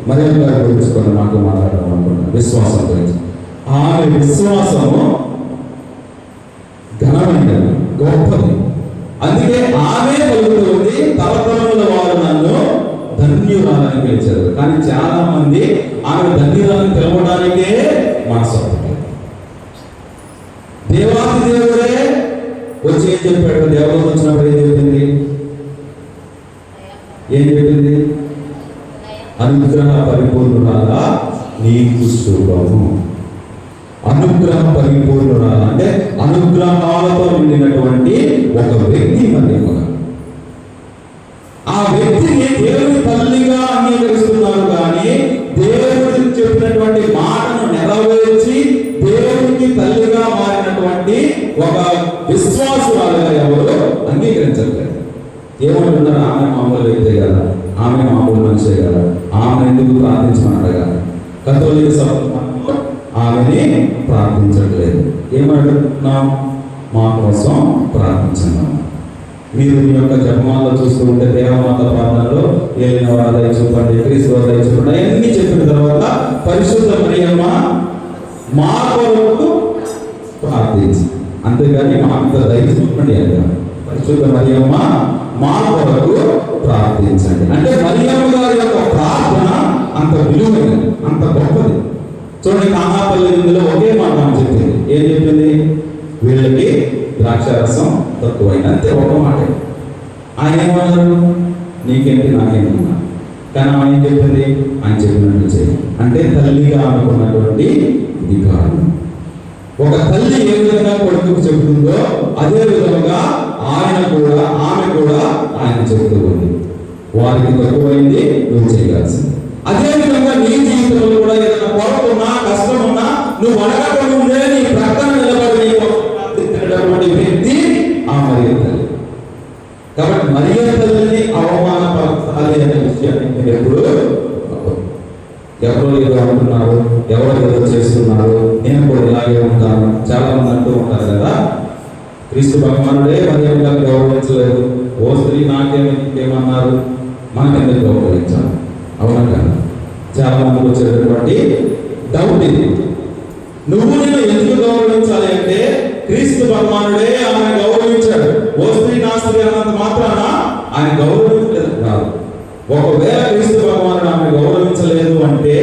Speaker 2: మరియమ్మ గారి గురించి కొన్ని మాటలు మాట్లాడడం అనుకుంటున్నాను. విశ్వాసం గురించి. ఆమె విశ్వాసము ఘనమైనది, గొప్పది. అందుకే ఆమె పలుకుతుంది, తరతరముల వారు నన్ను ధన్యురాలని పిలిచారు. కానీ చాలా మంది ఆమె ధన్యురాలను పిలవడానికే మనసు. దేవాది దేవుడే వచ్చి ఏం చెప్పాడు? దేవత వచ్చినప్పుడు ఏం చెప్పింది? అనుగ్రహ పరిపూర్ణురాలా నీకు శుభము. అనుగ్రహ పరిపూర్ణురాలా అంటే అనుగ్రహాలతో నిండినటువంటి ఒక వ్యక్తి మరియమ్మ. ఆ వ్యక్తిని దేవుని తల్లిగా అంగీకరిస్తున్నారు, కానీ దేవుడు చెప్పినటువంటి మాటను నెరవేర్చి దేవునికి తల్లిగా మారినటువంటి ఒక విశ్వాసురాలుగా ఎవరు అంగీకరించట్లేదు. ఏమంటున్నారు? ఆమె మామూలు వ్యక్తే కదా, ఆమె మామూలు మనిషే కదా, ఆమె ఎందుకు ప్రార్థించమంట కదా. కథోలిక సభ ఆమెని ప్రార్థించట్లేదు. ఏమంటున్నాం? మా కోసం ప్రార్థించున్నాం. మీరు మీ యొక్క జపమాలలో చూస్తూ ఉంటే దేవమాత ప్రార్థనలో ఏలిన వారు చూపండి, క్రీస్తు వారు చూపండి అన్నీ చెప్పిన తర్వాత పరిశుద్ధ మరియమ్మ మా కొరకు ప్రార్థించి, అంతేగాని మా అంత దయచూపండి అంటారు. పరిశుద్ధ మరియమ్మ మా కొరకు ప్రార్థించండి అంటే మరియమ్మ గారి యొక్క ప్రార్థన అంత విలువైనది, అంత గొప్పది. చూడండి, కానాపల్లి ఇందులో ఒకే మాట చెప్పింది. ఏం చెప్పింది? వీళ్ళకి ద్రాక్షారసం తక్కువైంది, అంతే, ఒక మాట. ఆయన ఏమన్నారు? నీకేంటి నాకేంటి. కానీ ఆమె ఏం చెప్పింది? ఆయన చెప్పినట్టు చేయి. అంటే తల్లిగా అనుకున్నటువంటి అధికారం. ఒక తల్లి ఏ విధంగా కొడుకుకు చెబుతుందో అదే విధంగా ఆమె కూడా ఆయన చెబుతూ ఉంది. వారికి తక్కువైంది, నువ్వు చేయాల్సింది. అదే విధంగా నీ జీవితంలో కూడా ఏదైనా కొరకున్నా, కష్టం ఉన్నా, నువ్వు అడగకముందే నీ ప్రక్కన నిలబడి ప్రార్థించినటువంటి వ్యక్తి ఆ మరియ తల్లి. కాబట్టి మరియ తల్లిని అవమానపరచాలి అనే విషయాన్ని మీరు ఎప్పుడు ఎవరో ఏదో అంటున్నారు, ఎవరో ఏదో చేస్తున్నారు, నేను కూడా ఇలాగే ఉంటాను. చాలా మంది అంటూ ఉంటారు కదా, క్రీస్తు భగవానుడే మరియమ్మ గారిని గౌరవించలేదు, ఓ స్త్రీ నాకేమన్నారు, మనకెందుకు గౌరవించాలి? అవునా కదా? చాలా మందికి వచ్చేటటువంటి డౌట్ ఇది. నువ్వు నేను ఎందుకు గౌరవించాలి అంటే క్రీస్తు భగవానుడే ఆమె గౌరవించాడు. ఓ స్త్రీ నా స్త్రీ అన్నంత మాత్రాన ఆయన గౌరవించలేదు కాదు. ఒకవేళ క్రీస్తు భగవానుడు ఆమె గౌరవించలేదు అంటే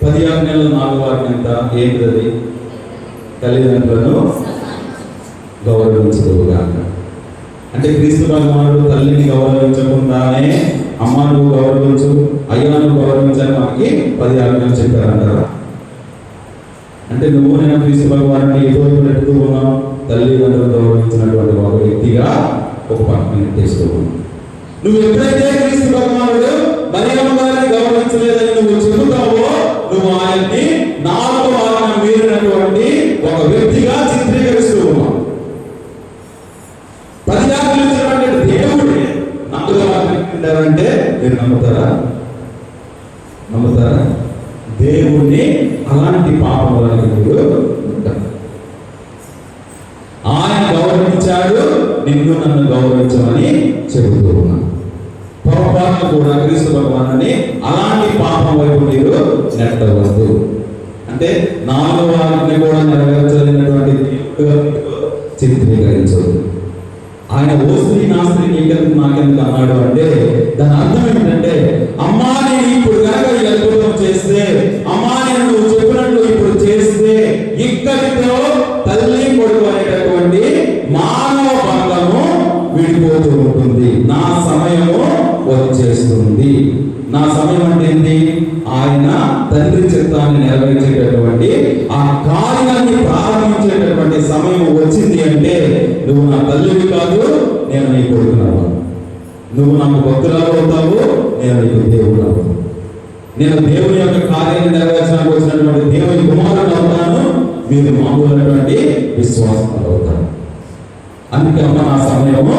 Speaker 2: 10 ఆజ్ఞల్లో 4వ ఆజ్ఞ ఎంత? ఏంటది? తల్లిదండ్రులను గౌరవించదుగా. అంటే క్రీస్తు భగవానుడు తల్లిని గౌరవించకుండానే అమ్మ నువ్వు గౌరవించు, అయ్యా నువ్వు గౌరవించని మనకి 10 ఆజ్ఞలు చెప్పారంటారా? అంటే నువ్వు నేను క్రీస్తు భగవానుడిని ఎదురు పెడుతూ ఉన్నావు, తల్లిదండ్రులు గౌరవించినటువంటి ఒక వ్యక్తిగా ఒక పక్కన నెట్టేస్తూ ఉన్నావు. నువ్వు ఎప్పుడైతే క్రీస్తు భగవానుడు మరియమ్మ గారిని గౌరవించలేదని నువ్వు చెబుతావో, నువ్వు ఆయన్ని 4వ ఆజ్ఞ మీరినటువంటి ఒక వ్యక్తిగా చిత్రీకరిస్తూ ఉన్నావు. 10 ఆజ్ఞలు ఇచ్చినటువంటి దేవుడే 4వ ఆజ్ఞ అంటే మీరు నమ్ముతారా? దేవుణ్ణి అలాంటి పాపములకు మీరు ఆయన గౌరవించాడు, నిన్ను నన్ను గౌరవించమని చెబుతూ ఉన్నాను. పొరపాటు కూడా క్రీస్తు భగవానుని అలాంటి పాపం వైపు మీరు నెట్టవద్దు. అంటే 4వ ఆజ్ఞ కూడా నెరవేర్చలేనటువంటి చిత్రీకరించవద్దు. ఆయన ఓ స్త్రీ నా స్త్రీ నీకెందుకు నాకెందుకు అన్నాడు అంటే దాని అర్థం ఏంటంటే, అమ్మా నేను ఇప్పుడు కనుక ఈ అద్భుతం చేస్తే, అమ్మా నేను నువ్వు చెప్పినట్లు ఇప్పుడు చేస్తే ఇక్కడితో తల్లి కొడుకు అనేటటువంటి మానవ బంధము విడిపోతూ ఉంటుంది. నా సమయము వచ్చేస్తుంది. నా సమయం అంటే ఏంటి? ఆయన తండ్రి చిత్తాన్ని నెరవేర్చేటటువంటి ఆ కార్యాన్ని ప్రారంభించేటటువంటి సమయం వచ్చింది అంటే నువ్వు నా తల్లివి కాదు, నేను నీ కొడుకున్నావు. నువ్వు నాకు భక్తురాలు అవుతావు, నేను నీకు దేవుడు అవుతాను. నేను దేవుని యొక్క కార్యాన్ని నెరవేర్చడానికి వచ్చినటువంటి దేవుని కుమారుడు అవుతాను, మీరు మామూలైనటువంటి విశ్వాసం అవుతారు. అందుకే అమ్మ నా సమయము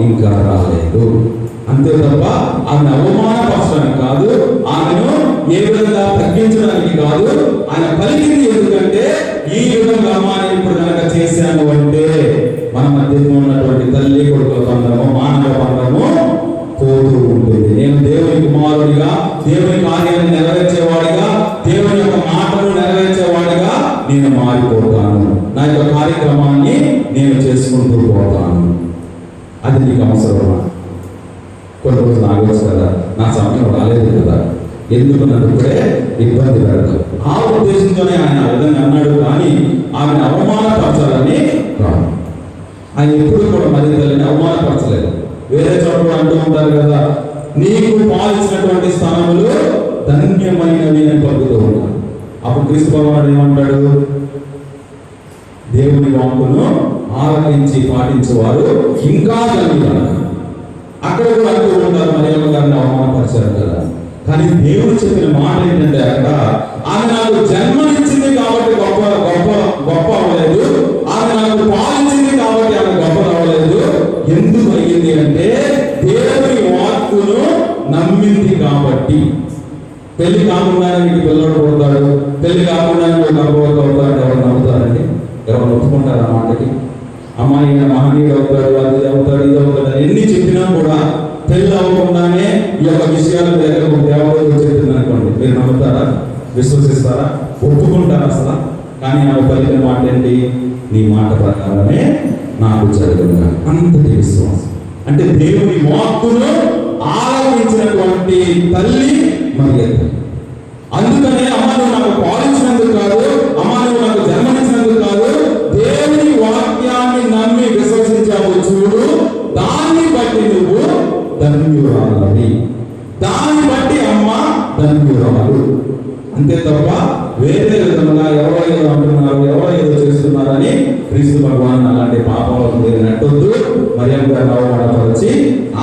Speaker 2: ఇంకా రాలేదు, అంతే తప్ప ఆమెను అవమానపరచడానికి కాదు, ఆమెను ఏ విధంగా తగ్గించడానికి కాదు. ఆయన పలికింది ఎందుకంటే ఈ విధంగా అమ్మ నేను ఇప్పుడు కనుక చేశాను అంటే మన మధ్యలో ఉన్నటువంటి తల్లి కొడుకుల బంధము, మానవ బంధము పోతూ ఉంటుంది. నేను దేవుని కుమారుడిగా, దేవుని కార్యాన్ని నెరవేర్చేవాడిగా, దేవుని యొక్క మాటను నెరవేర్చేవాడిగా నేను మారిపోతాను. నా యొక్క కార్యక్రమాన్ని నేను చేసుకుంటూ పోతాను. అది నీకు అవసరమా? కొన్ని రోజులు ఆగవచ్చు కదా, నా సమయం రాలేదు కదా, ఎందుకు నన్ను ఇప్పుడే ఇబ్బంది పెడతావు? ఆ ఉద్దేశంతోనే ఆయన ఆ విధంగా అన్నాడు. కానీ ఆమెను అవమానపరచాలని కాదు. ఆయన ఎప్పుడు కూడా మరి తల్లిని అవమానపరచలేదు. వేరే చోట అంటూ ఉంటారు కదా, నీకు పాలిచ్చినటువంటి స్థానములు ధన్యమైనవి అని పలుకుతూ ఉంటారు. అప్పుడు క్రీస్తు భగవానుడు ఏమంటాడు? దేవుని వాక్కును ఆలకించి పాటించేవారు ఇంకా ధన్యులు. అక్కడ కూడా అంటూ ఉంటారు, మరియమ్మ గారిని అవమానపరిచారు కదా. కానీ దేవుడు చెప్పిన మాట ఏంటంటే, అక్కడ ఆమె నాకు జన్మనిచ్చింది కాబట్టి గొప్ప గొప్ప గొప్ప అవ్వలేదు, ఆమె నాకు పాలించింది కాబట్టి ఆమె గొప్ప అవ్వలేదు. ఎందుకు అయ్యింది అంటే దేవుని వాక్కును నమ్మింది కాబట్టి. పెళ్లి కాకుండానే మీకు పిల్లడు పుడతాడు, పెళ్లి కాకుండానే మీకు గర్భవతి అవుతాడు, ఎవరు నమ్ముతారండి? ఎవరు ఒప్పుకుంటారు ఆ మాటకి? అమ్మాయి మహనీయుడు అవుతాడు, అది అవుతాడు, ఇది అవుతాడు అని ఎన్ని చెప్పినా కూడా పెళ్లి అవ్వకుండానే ఈ యొక్క విషయాల దగ్గర ఒక దేవత చెప్పింది అనుకోండి, మీరు నమ్ముతారా? విశ్వసిస్తారా? ఒప్పుకుంటారా అసలు? కానీ ఆమె పలికిన మాట ఏంటి? నీ మాట ప్రకారమే నాకు జరుగుతుంది. అంతటి విశ్వాసం. అంటే దేవుని వాక్కును ఆలకించినటువంటి తల్లి మరియమ్మ. అందుకనే అమ్మ నువ్వు నాకు పాలించినందుకు కాదు, అమ్మ నువ్వు నాకు జన్మనిచ్చినందుకు కాదు, దేవుని వాక్యాన్ని నమ్మి విశ్వసించావు చూడు, దాన్ని బట్టి నువ్వు ధన్యురాలి, దాన్ని బట్టి అమ్మ ధన్యురాలు. అంతే తప్ప వేరే విధంగా ఎవరో ఏదో అంటున్నారు, ఎవరో ఏదో చేస్తున్నారని క్రీస్తు భగవాన్ అలాంటి పాపాలకు నెట్టొద్దు. మరియమ్మ గారిని అవమానపరిచి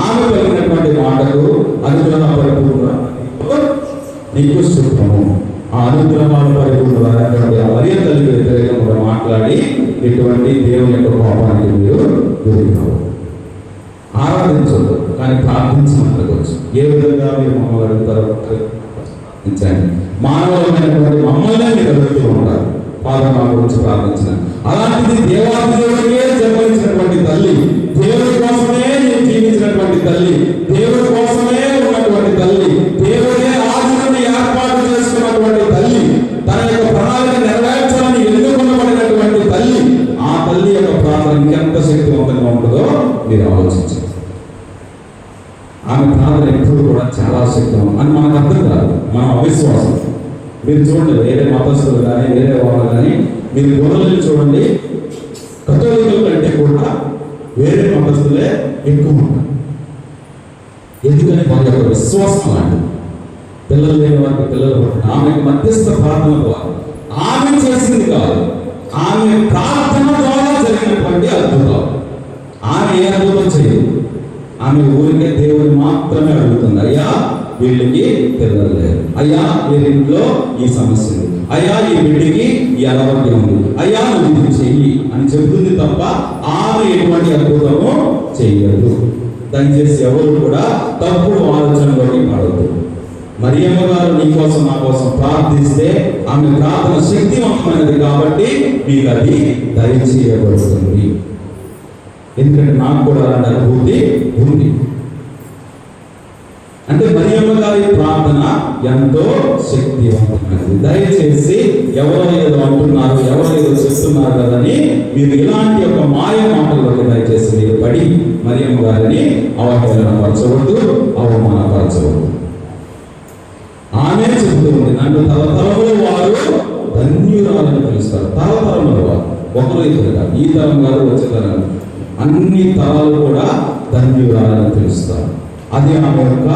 Speaker 2: ఆమె పలికినటువంటి మాటకు అనుగ్రహ పరిపూర్ణ నీకు శుభ్రము. ఆ అనుగ్రహాల పరిపూర్ణమైనటువంటి ఆ మరియ తల్లికి వ్యతిరేకంగా మాట్లాడి ఇటువంటి దేవుని యొక్క కోపానికి మీరు గురికావు. ఆరాధించవద్దు, కానీ ప్రార్థించవచ్చు. ఏ విధంగా మీరు మమ్మల్ని అడుగుతారో ప్రార్థించండి. మానవులైనటువంటి మమ్మల్నే మీరు అడుగుతూ ఉంటారు, ఫాదర్ మా గురించి ప్రార్థించిన. అలాంటిది దేవాది దేవుడికే జన్మనిచ్చినటువంటి తల్లి, దేవుడి కోసమే నేను జీవించినటువంటి తల్లి, దేవుడి కోసమే ఉన్నటువంటి తల్లి, దేవుడే ఆది నుండి ఏర్పాటు చేసుకున్నటువంటి తల్లి, తన యొక్క ప్రణాళిక నెరవేర్చాలని ఎన్నుకున్నబడినటువంటి తల్లి, ఆ తల్లి యొక్క ప్రార్థన ఇంకెంత శక్తివంతంగా ఉంటుందో మీరు ఆలోచించండి. ఆమె ప్రార్థన ఎప్పుడు కూడా చాలా శక్తివంతం అని మనకు అర్థం కాదు, మన అవిశ్వాసం. మీరు చూడండి, వేరే మతస్థులు కానీ వేరే వాళ్ళు కానీ మీరు గొర్రెలను చూడండి, కథోలికల కంటే కూడా వేరే మతస్థులే ఎక్కువ ఉంటారు. ఎందుకని వారి యొక్క విశ్వాసం లాంటిది. పిల్లలు లేని వారికి పిల్లలు పుట్టిన ఆమెకు మధ్యస్థ ప్రార్థన ద్వారా, ఆమె చేసింది కాదు, ఆమె ప్రార్థన ద్వారా జరిగినటువంటి అద్భుతాలు. ఆమె ఏ అద్భుతం చేయదు, ఆమె ఊరికే దేవుని మాత్రమే అడుగుతుంది. అయ్యా వీళ్ళకి పిల్లలు లేరు, అయ్యా వీరింట్లో ఈ సమస్య ఉంది, అయ్యా ఈ బిడ్డకి ఈ అలవాటు ఉంది, అయ్యా నువ్వు ఇది చెయ్యి అని చెబుతుంది తప్ప ఆమె ఎటువంటి అద్భుతము చెయ్యదు. దయచేసి ఎవరు కూడా తప్పుడు ఆలోచనలోకి పడవద్దు. మరియమ్మ గారు నీ కోసం నా కోసం ప్రార్థిస్తే ఆమె ప్రార్థన శక్తివంతమైనది కాబట్టి మీకు అది దయచేయబడుతుంది. ఎందుకంటే నాకు కూడా అలాంటి అనుభూతి ఉంది. అంటే మరియమ్మ గారి ప్రార్థన ఎంతో శక్తివంతమైనది. దయచేసి ఎవరో ఏదో అంటున్నారు, ఎవరో ఏదో చెప్తున్నారు కదని మీరు ఇలాంటి ఒక మాయ మాటల్లోకి దయచేసి మీరు పడి మరియమ్మ గారిని అవహేళనపరచవద్దు, అవమానపరచవద్దు. ఆమె చెబుతూ ఉంది, నన్ను తరతరముల వారు ధన్యురాలని పిలుస్తారు. తరతరముల వారు, ఒకరు ఇద్దరు కాదు, ఈ తరం కాదు, వచ్చే తరం, అన్ని తరాలు కూడా ధన్యురాలని పిలుస్తారు. అది ఆమె యొక్క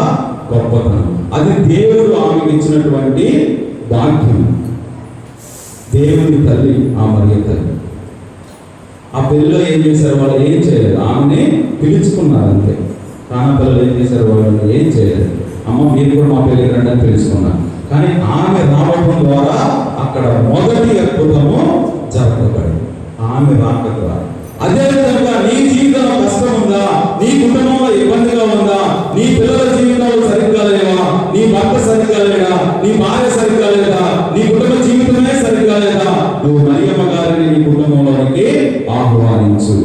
Speaker 2: గొప్పతనం, అది దేవుడు ఆమెకు ఇచ్చినటువంటి భాగ్యం. దేవుని తల్లి ఆ మరియ తల్లి. ఆ పెళ్ళిలో ఏం చేశారు వాళ్ళు? ఏం చేయలేదు, ఆమెనే పిలుచుకున్నారు అంతే. కానా పిల్లలు ఏం చేశారు? వాళ్ళు ఏం చేయలేదు. అమ్మ మీరు కూడా మా పెళ్ళికి రండి అని పిలుచుకున్నారు. కానీ ఆమె రావడం ద్వారా అక్కడ మొదటి అద్భుతము జరగబడి ఆమె రాక ద్వారా. అదేవిధంగా నీ జీవితంలో కష్టం ఉందా, నీ కుటుంబంలో ఇబ్బందిగా ఉందా, నీ పిల్లల జీవితంలో సరిగ్గా లేవా, నీ భర్త సరిగ్గా లేడా, నీ భార్య సరిగ్గా లేదా, నీ కుటుంబ జీవితమే సరిగ్గా లేదా, నువ్వు మరియమ్మ గారిని నీ కుటుంబంలోనికి ఆహ్వానించు.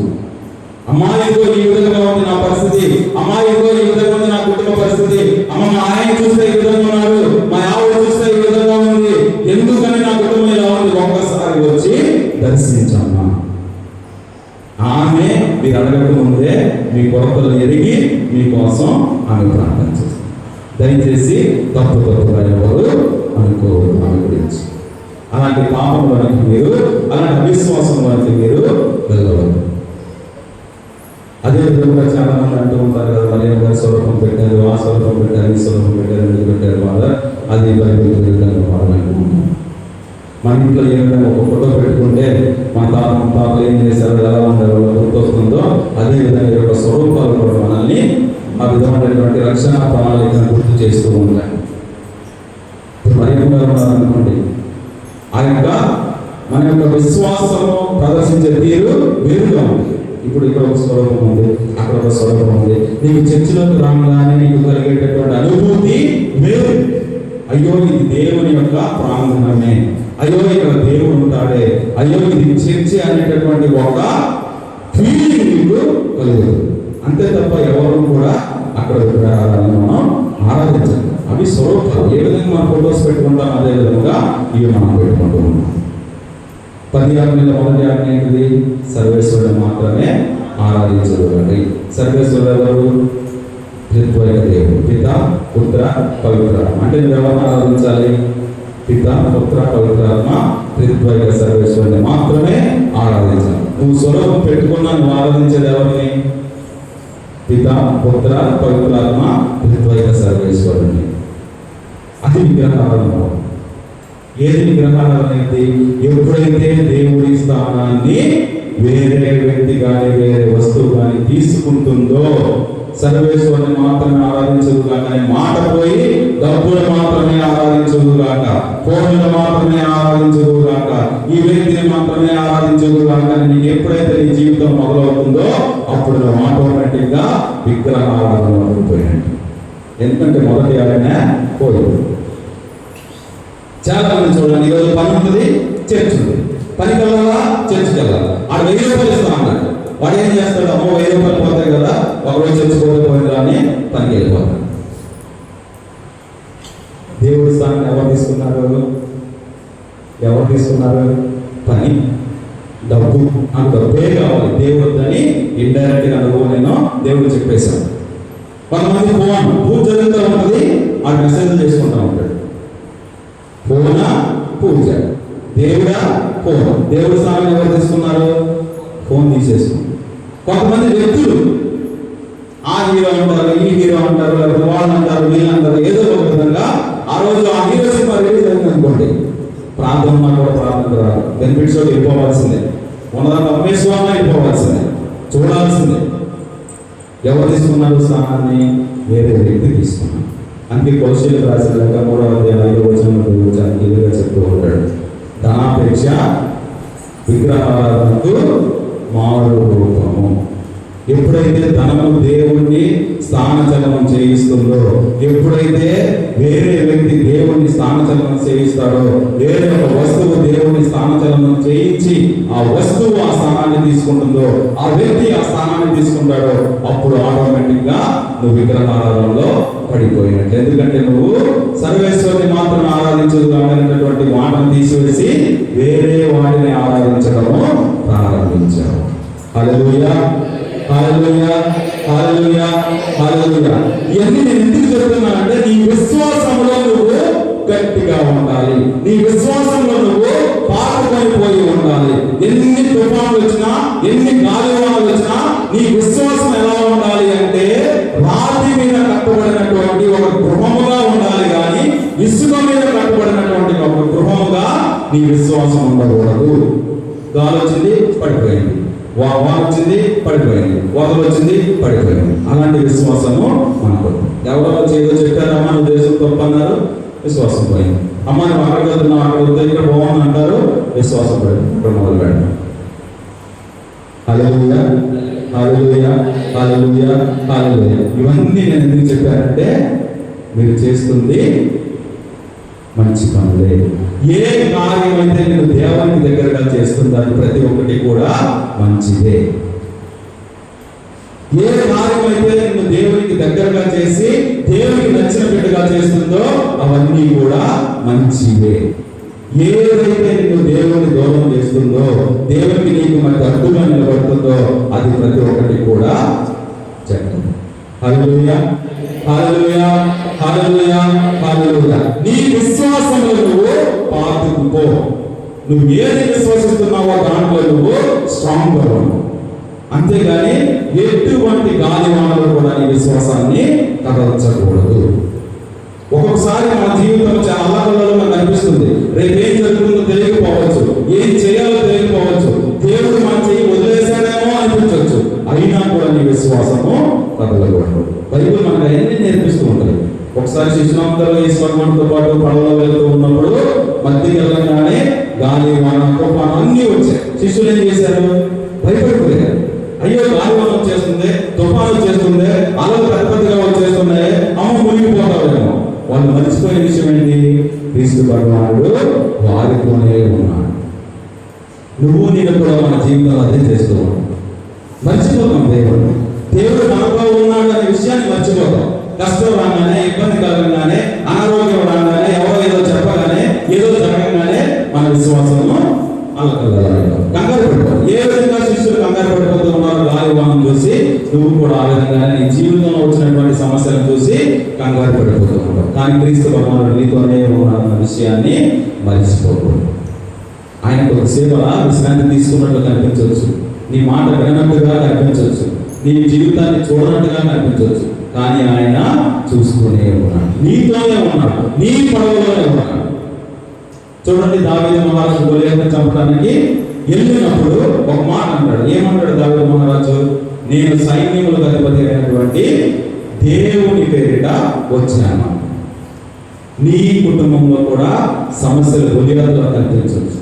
Speaker 2: అమ్మాయితో ఈ విధంగా ఉంది నా పరిస్థితి, అమ్మాయితో ఈ విధంగా ఉంది నా కుటుంబ పరిస్థితి, అమ్మ మా ఆయన చూస్తే ఈ విధంగా ఉన్నాడు, మా ఆవిడ చూస్తే ఈ విధంగా ఉంది, ఎందుకని నా కుటుంబం ఇలా ఉంది, ఒక్కసారి వచ్చి దర్శించమ్మా. ఆమె మీరు అడగక ముందే మీ కొరతలు ఎరిగి మీకోసం ఆమె ప్రార్థన చేస్తుంది. దయచేసి తప్పుగా ఎవరు అనుకోవద్దు ఆమె గురించి. అలాంటి పాపంలోనికి మీరు, అలాంటి అవిశ్వాసంలోనికి మీరు వెళ్ళవద్దు. అదే విధంగా చాలా మంది అంటూ ఉంటారు కదా, మరియమ్మ గారు స్వరూపం పెట్టారు, ఆ స్వరూపం పెట్టారు, ఈ స్వరూపం పెట్టారు, ఎందుకు పెట్టారు వాళ్ళ, అది బైబిల్ విధంగా వాడాలనుకుంటున్నాం. మన ఇంట్లో ఏ విధంగా ఒక ఫోటో పెట్టుకుంటే మన తాతలు ఏం చేశారు, ఎలా ఉండారో గుర్తొస్తుందో, అదే విధంగా యొక్క స్వరూపాలు కూడా మనల్ని ఆ విధమైనటువంటి రక్షణ ప్రణాళికను గుర్తు చేస్తూ ఉంటాయి. ఇప్పుడు మరియమ్మ గారు ఉన్నారనుకోండి, ఆ యొక్క మన యొక్క విశ్వాసము ప్రదర్శించే తీరు వేరుగా ఉంది. ఇప్పుడు ఇక్కడ ఒక స్వరూపం ఉంది, అక్కడ ఒక స్వరూపం ఉంది. నీకు చర్చిలోకి రాగానే నీకు కలిగేటటువంటి అనుభూతి వేరు. అయ్యో ఇది దేవుని యొక్క ప్రాంగణమే, అయ్యో ఇక్కడ దేవుడు ఉంటాడే, అయ్యో ఇది చర్చి అనేటటువంటి ఒక ఫీలింగ్ నీకు కలుగుతుంది. అంతే తప్ప ఎవరు కూడా అక్కడ విగ్రహాలను మనం ఆరాధించాలి. అవి స్వరూపాలు. ఏ విధంగా మనం ఫొటోస్ పెట్టుకుంటాం అదే విధంగా ఇవి మనం పెట్టుకుంటూ ఉంటాం. 10 ఆజ్ఞల మొదటి ఆజ్ఞ ఏంటిది? సర్వేశ్వరుడు మాత్రమే ఆరాధించబడండి. సర్వేశ్వరుడు ఎవరు? త్రిత్వైక దేవుడు, పిత, పుత్ర, పవిత్రాత్మ. అంటే నువ్వు ఎవరిని ఆరాధించాలి? పిత, పుత్ర, పవిత్రాత్మ, త్రిత్వైక సర్వేశ్వరుని మాత్రమే ఆరాధించాలి. నువ్వు స్వరూపం పెట్టుకున్నా నువ్వు ఆరాధించేది ఎవరిని? పిత, పుత్ర, పవిత్రాత్మ, త్రిత్వైక సర్వేశ్వరుని. అది విగ్రహారాధన. ఏది విగ్రహారాధన అనేది? ఎప్పుడైతే దేవుడి స్థానాన్ని వేరే వ్యక్తి కానీ వేరే వస్తువు కానీ తీసుకుంటుందో, సర్వేశ్వరుని మాత్రమే ఆరాధించదు కాక అనే మాట పోయి డబ్బులు మాత్రమే ఆరాధించదు కాక, ఫోన్లు మాత్రమే ఆరాధించదు కాక, ఈ వ్యక్తిని మాత్రమే ఆరాధించదు కాక నీకు ఎప్పుడైతే నీ జీవితం మొదలవుతుందో అప్పుడు నువ్వు ఆటోమేటిక్ గా విగ్రహ ఆరాధన పడిపోయినట్టు. ఎందుకంటే మొదటి ఆయన పోయింది. చాలా మంది చూడండి, ఈరోజు పని ఉంటుంది, చర్చ్ ఉంది, పనికి వెళ్ళాలా, చర్చ్కి వెళ్ళాలా, ఆడ 1000 రూపాయలు ఇస్తా అన్నాడు. వాడు ఏం చేస్తాడు? అమ్మో 1000 రూపాయలు పోతాయి కదా, ఒకరోజు చర్చిపోయిపోయిందా అని పనికి వెళ్ళిపోతాడు. దేవుడి స్థానాన్ని ఎవరు తీసుకున్నారు? ఎవరు తీసుకున్నారు? పని, డబ్బు. నాకు డబ్బే కావాలి, దేవుడు అని ఇండైరెక్ట్ గా అనుభవం నేను దేవుడు చెప్పేశాను. కొంతమంది పూజ జరుగుతూ ఉంటుంది, ఆ మెసేజ్ చేసుకుంటూ ఉంటాడు. పూన పూజ, దేవుడా ఫోన్. దేవుడి స్థానం ఎవరు తీసుకున్నారు? ఫోన్ తీసేసుకున్నారు. కొంతమంది వ్యక్తులు ఆ హీరో అంటారు, ఈ హీరో అంటారు, లేకపోతే వాళ్ళు అంటారు, వీళ్ళు అంటారు, ఏదో ఒక విధంగా ఆ రోజు ఆ హీరో సినిమా రిలీజ్ అయింది అనుకోండి, ప్రార్థన కూడా ప్రార్థన రాదు, బెనిఫిట్స్ వెళ్ళిపోవాల్సిందే, ఉన్నదాన్ని అమ్మేసుకోవాలని వెళ్ళిపోవాల్సిందే, చూడాల్సిందే. ఎవరు తీసుకున్నారు స్థానాన్ని? వేరే వ్యక్తి తీసుకున్నారు. అందుకే కౌశల్య రాసిన 3వ అధ్యాయం 5వ వచనంలో ఎదురుగా చెప్తూ ఉంటాడు, ధనాపేక్ష విగ్రహారాధనకు మారు రూపము. ఎప్పుడైతే ధనము దేవుణ్ణి స్థానచలనం చేయిస్తుందో, ఎప్పుడైతే వేరే వ్యక్తి దేవుణ్ణి స్థానచలనం చేయిస్తాడో, వేరే ఒక వస్తువు దేవుణ్ణి స్థానచలనం చేయించి ఆ వస్తువు ఆ స్థానాన్ని తీసుకుంటుందో, ఆ వ్యక్తి ఆ స్థానాన్ని తీసుకుంటాడో, అప్పుడు ఆటోమేటిక్ గా నువ్వు విగ్రహారాధనలో పడిపోయినట్లు. ఎందుకంటే నువ్వు సర్వేశ్వరుని మాత్రం ఆరాధించదు కానటువంటి వాటిని తీసివేసి వేరే వాటిని ఆరాధించడము ప్రారంభించావు. హల్లెలూయా, హల్లెలూయా, హల్లెలూయా, హల్లెలూయా. ఇవన్నీ నేను ఎందుకు చెప్తున్నానంటే నీ విశ్వాసంలో నువ్వు గట్టిగా ఉండాలి, నీ విశ్వాసంలో నువ్వు పాటుపడిపోయి ఉండాలి. ఎన్ని తుఫాన్లు వచ్చినా, ఎన్ని గాలివానలు వచ్చినా నీ విశ్వాసం ఎలా ఉండాలి అంటే రాతి మీద కట్టబడినటువంటి ఒక గృహముగా ఉండాలి, కానీ ఇసుక మీద కట్టబడినటువంటి ఒక గృహముగా నీ విశ్వాసం ఉండకూడదు. గాలి వచ్చింది పడిపోయింది, వాన వచ్చింది పడిపోయింది, వరదలు వచ్చింది పడిపోయింది. అలాంటి విశ్వాసము మనకు. ఎవరో ఏదో చెప్పారమ్మా నువ్వు దేశం తప్పన్నారు, విశ్వాసం పోయింది. అమ్మ నువ్వు అక్కడికి వెళ్తున్నావు, అక్కడ వద్దు, ఇక్కడ బాగుంది అంటారు. విశ్వాసం పడి ఇక్కడ మొదలు పెట్టండి. హల్లెలూయా, హల్లెలూయా, హల్లెలూయా, హల్లెలూయా. ఇవన్నీ నేను ఎందుకు చెప్పానంటే మీరు చేస్తుంది మంచి పనులే. ఏ కార్యం అయితే నేను దేవునికి దగ్గరగా చేస్తుందని ప్రతి ఒక్కటి కూడా మంచిదే. ఏ కార్యం అయితే నిన్ను దేవునికి దగ్గరగా చేసి దేవునికి నచ్చిన బిడ్డగా చేస్తుందో అవన్నీ కూడా మంచివే. ఏదైతే నిన్ను దేవుని దూరం చేస్తుందో, దేవునికి నీకు మధ్య అడ్డుగా నిలబడుతుందో అది ప్రతి ఒక్కటి కూడా చెడ్డది. హల్లెలూయా, హల్లెలూయా, హల్లెలూయా, హల్లెలూయా. నీ విశ్వాసంలో నువ్వు పాతుకుపో. నువ్వు ఏది విశ్వసిస్తున్నావో దాంట్లో నువ్వు స్ట్రాంగ్ గా ఉన్నావు. అంతేగాని ఎటువంటి గాలివానలు కూడా నీ విశ్వాసాన్ని కదల్చకూడదు. ఒక్కొక్కసారి మన జీవితం చాలా అల్లకల్లోలంగా కనిపిస్తుంది. రేపు ఏం జరుగుతుందో తెలియకపోవచ్చు, ఏం చేయాలో తెలియకపోవచ్చు, దేవుడు మన చెయ్యి వదిలేశాడేమో అనిపించవచ్చు. అయినా కూడా నీ విశ్వాసము కదలకూడదు. బైబిల్ మనకు అవన్నీ నేర్పిస్తూ ఉంటుంది. ఒకసారి శిశునామంలో ఈ స్వర్గంతో పాటు పడవలో వెళ్తూ ఉన్నప్పుడు మధ్యకి వెళ్ళగానే గాలి, వాన, తుఫాను అన్నీ వచ్చాయి. శిష్యులు ఏం చేశారు? భయపడిపోయారు. అయ్యో గాలివాన వచ్చేస్తుంది, తుఫాను వచ్చేస్తుంది, అలలు పెద్దగా వచ్చేస్తున్నాయి, అమ్మ మునిగిపోతావేమో. వాళ్ళు మర్చిపోయే విషయం ఏంటి? క్రీస్తు భగవానుడు వారితోనే ఉన్నాడు. నువ్వు నేను కూడా మన జీవితంలో అదే చేస్తూ ఉన్నావు. మర్చిపోతాం దేవుడు. దేవుడు మనతో ఉన్నాడు అనే విషయాన్ని మర్చిపోతాం. కష్టం రాగానే, ఇబ్బంది కలగగానే, అనారోగ్యం రాగానే, ఎవరో ఏదో చెప్పగానే, ఏదో జరగగానే మన విశ్వాసము కంగారు పడిపోతాం. ఏ విధంగా శిష్యులు కంగారు పడిపోతూ ఉన్నారు గాలివానం చూసి, నువ్వు కూడా ఆ విధంగా నీ జీవితంలో వచ్చినటువంటి సమస్యలను చూసి కంగారు పడిపోతూ ఉంటావు. కానీ క్రీస్తు భగవానుడు నీతోనే ఉన్నాడన్న విషయాన్ని మర్చిపోకూడదు. ఆయన కొద్దిసేపు విశ్రాంతి తీసుకున్నట్లు కనిపించవచ్చు, నీ మాట వినట్టుగా కనిపించవచ్చు, నీ జీవితాన్ని చూడనట్టుగా కనిపించవచ్చు. కానీ ఆయన చూస్తూనే ఉన్నాడు, నీతోనే ఉన్నాడు, నీ పడవలోనే ఉన్నాడు. చూడండి, దావీదు మహారాజు గొలియాతును చంపడానికి వెళ్ళినప్పుడు ఒక మాట అంటాడు. ఏమంటాడు దావీదు మహారాజు? నేను సైన్యములకు అధిపతి అయినటువంటి దేవుని పేరిట వచ్చాను. నీ కుటుంబంలో కూడా సమస్యలు గొలియాతులో కనిపించవచ్చు,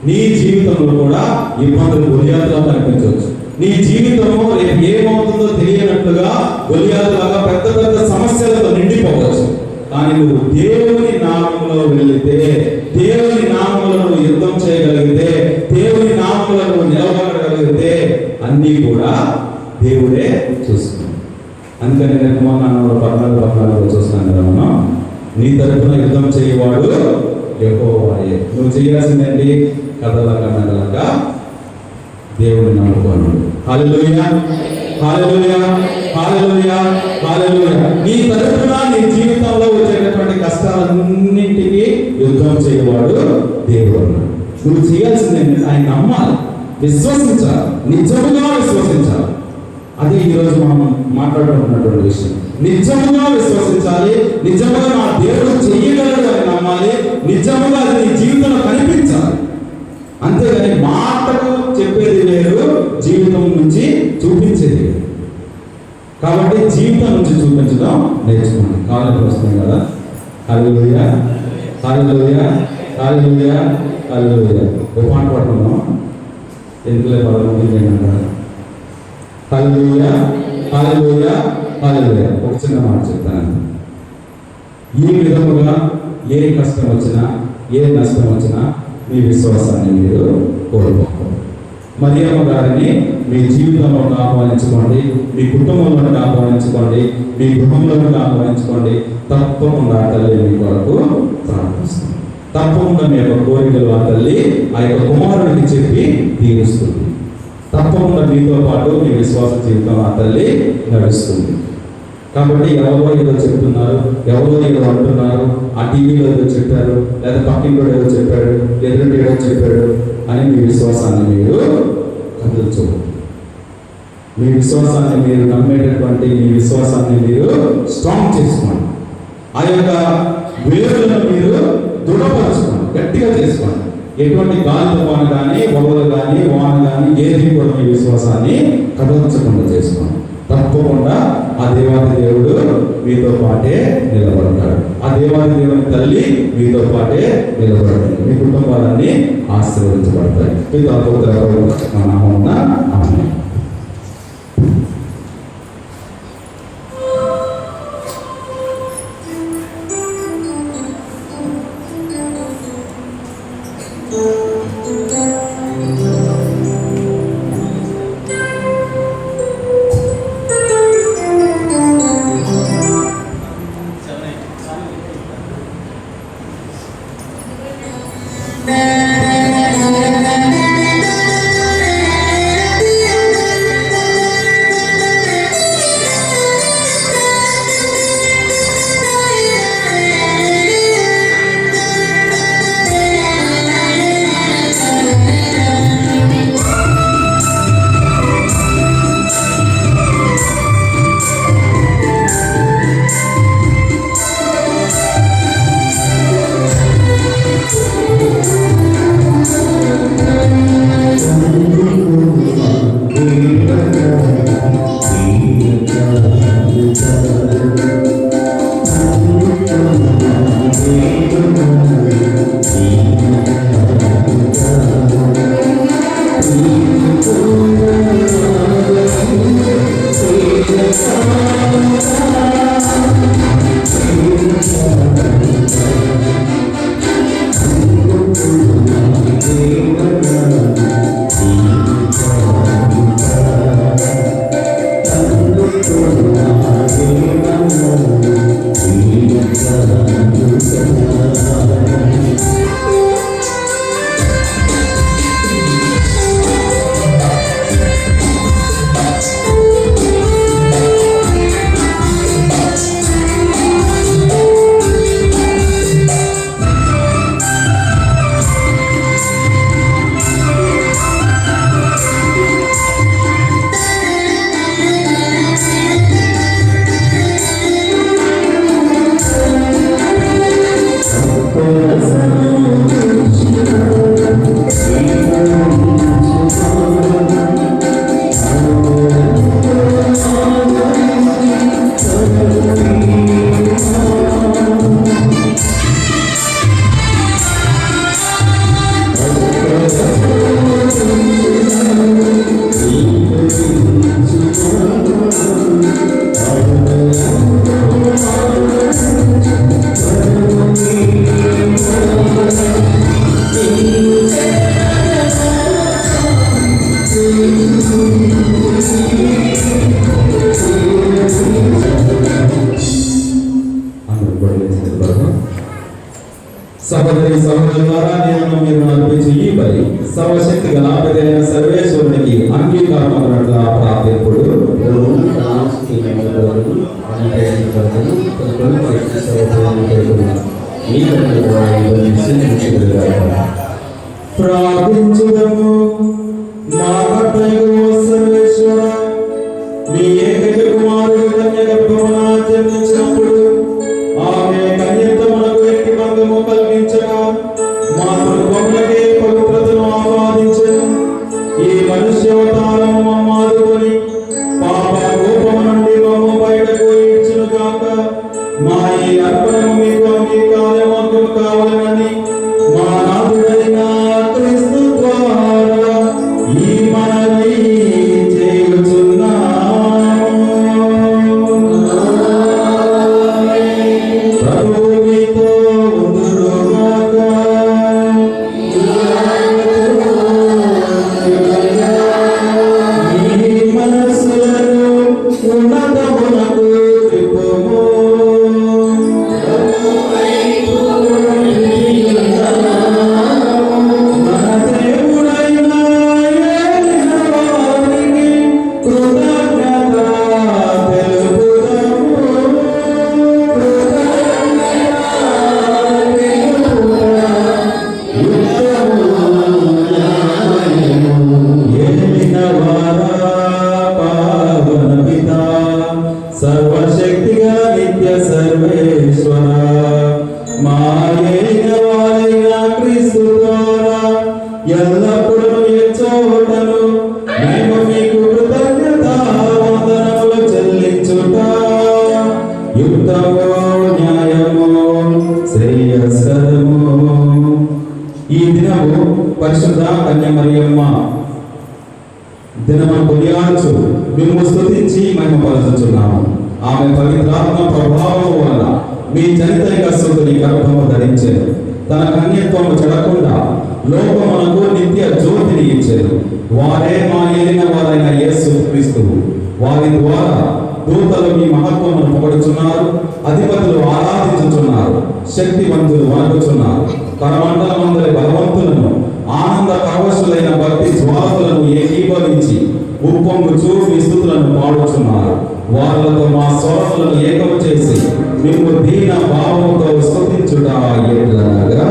Speaker 2: నీ జీవితంలో కూడా ఇబ్బందులు గొలియాతులో కనిపించవచ్చు. నీ జీవితము రేపు ఏమవుతుందో తెలియనట్లుగా గొలియాతులాగా పెద్ద పెద్ద సమస్యలతో నిండిపోవచ్చు. కానీ నువ్వు దేవుని నామంలో వెళితే, దేవుని నామంలో నువ్వు యుద్ధం చేయగలిగితే, దేవుని నామంలో నువ్వు నిలబడగలిగితే అన్నీ కూడా దేవుడే చూస్తున్నాడు. అందుకని నిర్మాణంలో 14 చూస్తున్నాను కదా మనం, నీ తరపున యుద్ధం చేయవాడు యెహోవాయే. నువ్వు చేయాల్సిందండి కదలక మెదలక దేవుని నమ్ముకోను. హల్లెలూయా, హల్లెలూయా, హల్లెలూయా, హల్లెలూయా. నీ తరపున నీ జీవితంలో వచ్చేటటువంటి కష్టాలన్నింటికి యుద్ధం చేయవాడు దేవుడు. నువ్వు చేయాల్సింది ఆయన నమ్మాలి, విశ్వసించాలి, నిజముగా విశ్వసించాలి. అది ఈరోజు మనం మాట్లాడుకుంటున్నటువంటి విషయం. నిజముగా విశ్వసించాలి, నిజముగా నా దేవుడు చెయ్యగలడు అని నమ్మాలి, నిజముగా అది నీ జీవితంలో కనిపించాలి. అంతేగాని మాటకు చెప్పేది వేరు, జీవితం నుంచి చూపించేది వేరు. కాబట్టి జీవితం నుంచి చూపించడం నేర్చుకోండి. కాలేజీ వస్తుంది కదా. హల్లెలూయా, హల్లెలూయా, హల్లెలూయా, హల్లెలూయా. ఒక పాట పడుతున్నాం, ఎందుకులే పదకొండు అంటారు. హల్లెలూయా, హల్లెలూయా, హల్లెలూయా. ఒక చిన్న మాట చెప్తాను. ఈ విధముగా ఏ కష్టం వచ్చినా, ఏ నష్టం వచ్చినా మీ విశ్వాసాన్ని మీరు కోల్పోకూడదు. మరియమ్మ గారిని మీ జీవితంలోకి ఆహ్వానించుకోండి, మీ కుటుంబంలోకి ఆహ్వానించుకోండి, మీ గృహంలోకి ఆహ్వానించుకోండి. తప్పకుండా తల్లి మీ కొరకు ప్రార్థిస్తుంది. తప్పకుండా మీ యొక్క కోరికలు ఆ తల్లి ఆ యొక్క కుమారుడికి చెప్పి తీరుస్తుంది. తప్పకుండా మీతో పాటు మీ విశ్వాస జీవితం ఆ తల్లి నడుస్తుంది. కాబట్టి ఎవరో ఏదో చెప్తున్నారు, ఎవరో ఏదో అంటున్నారు, ఆ టీవీలో ఏదో చెప్పారు, లేదా పక్కింట్లో ఏదో చెప్పాడు, ఎదురు ఏదో చెప్పాడు అని మీ విశ్వాసాన్ని మీరు కదుల్చకూడదు. మీ విశ్వాసాన్ని మీరు నమ్మేటటువంటి మీ విశ్వాసాన్ని మీరు స్ట్రాంగ్ చేసుకోండి. ఆ యొక్క వేరులను మీరు దృఢపరచుకోండి, గట్టిగా చేసుకోండి. ఎటువంటి గాలి తుఫాను కానీ, వరదలు కానీ, వాన కానీ ఏది కూడా మీ విశ్వాసాన్ని కదల్చకుండా చేసుకోండి. తప్ప తప్పకుండా ఆ దేవాది దేవుడు మీతో పాటే నిలబడతాడు. ఆ దేవాది దేవుని తల్లి మీతో పాటే నిలబడతాడు. మీ కుటుంబాలన్నీ ఆశీర్వదించబడతాయి. మీతో నామమున ఆమేన్. సహోదరి సహోదరులారా, నేను మీరు అర్పించి ఈ బలి సర్వశక్తి గణాపతియైన సర్వేశ్వరునికి అంగీకారమన్నట్లుగా ప్రార్థింపుడు ప్రార్థించుదము. మా కర్తయగు సర్వేశ్వర, మీ ఏకైక కుమారుడు కన్య గర్భమున జన్మించినప్పుడు ఆమె కన్యత్వమునకు ఎట్టి భంగము కలిగించగా మా కుటుంబములకే పవిత్రతను ఆపాదించెను. ఈ మనుష్యావతారము మమ్మ ఆదుకొని పాప కోపము నుండి మమ్మ బయటకు ఈడ్చును గాక. మా ఈ అర్పణము మీకు అంగీకారము కావాలని మా నాథుడైన క్రీస్తు ద్వారా ఈ మా ఈ దినము పరిశుద్ధ కన్య మరియమ్మ దినమును కొనియాడుచు మేము స్తుతించి మహిమపరచుచున్నాము. ఆమె పవిత్రాత్మ ప్రభావం వల్ల మీ జనితైక సుతుని గర్భము ధరించెను. తన కన్యత్వము చెడకుండా లోకమునకు నిత్య జ్యోతిని ఇచ్చెను. వారే మా ఏలిన వారైన యేసు క్రీస్తువు. వారి ద్వారా దూతలు మీ మహత్వమును పొగడుచున్నారు, అధిపతులు ఆరాధించుచున్నారు, శక్తివంతులు వణకుచున్నారు. కరమండలమందరి బలవంతులను ఆనంద పరవశులైన భక్తి జ్వాలలను ఏకీభవించి ఉప్పొంగుచూ మీ స్తుతులను పాడుచున్నారు. వారులతో మా స్వరములను ఏకము చేసి మేము దీన భావముతో స్తుతించుట ఎట్లనగా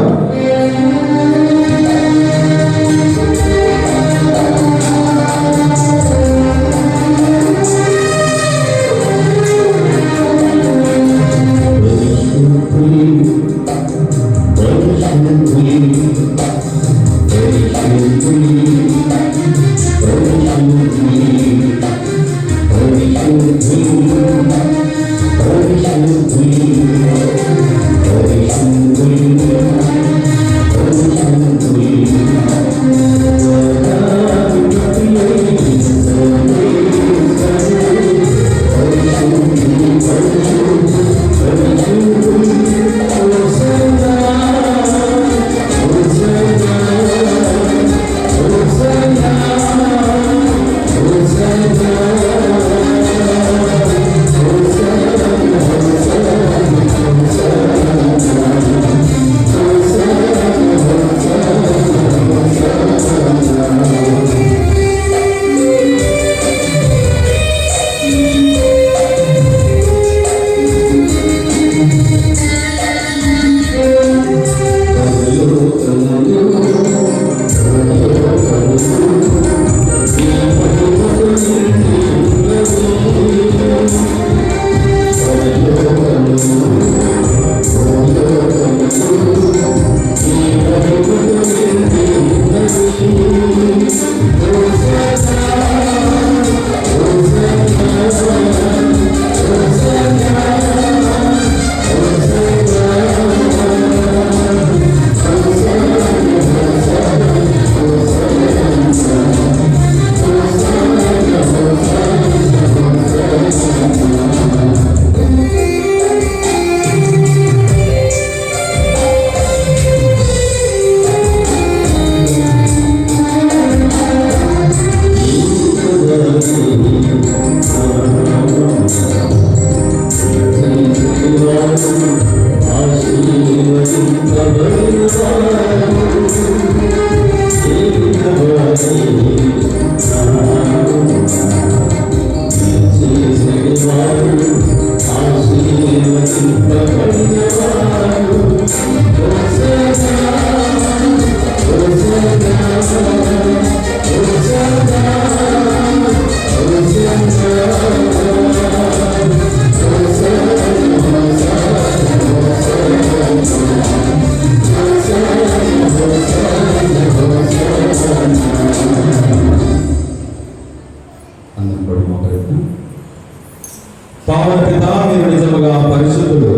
Speaker 2: పావన పితా మీరు నిజముగా పరిశుద్ధుడు,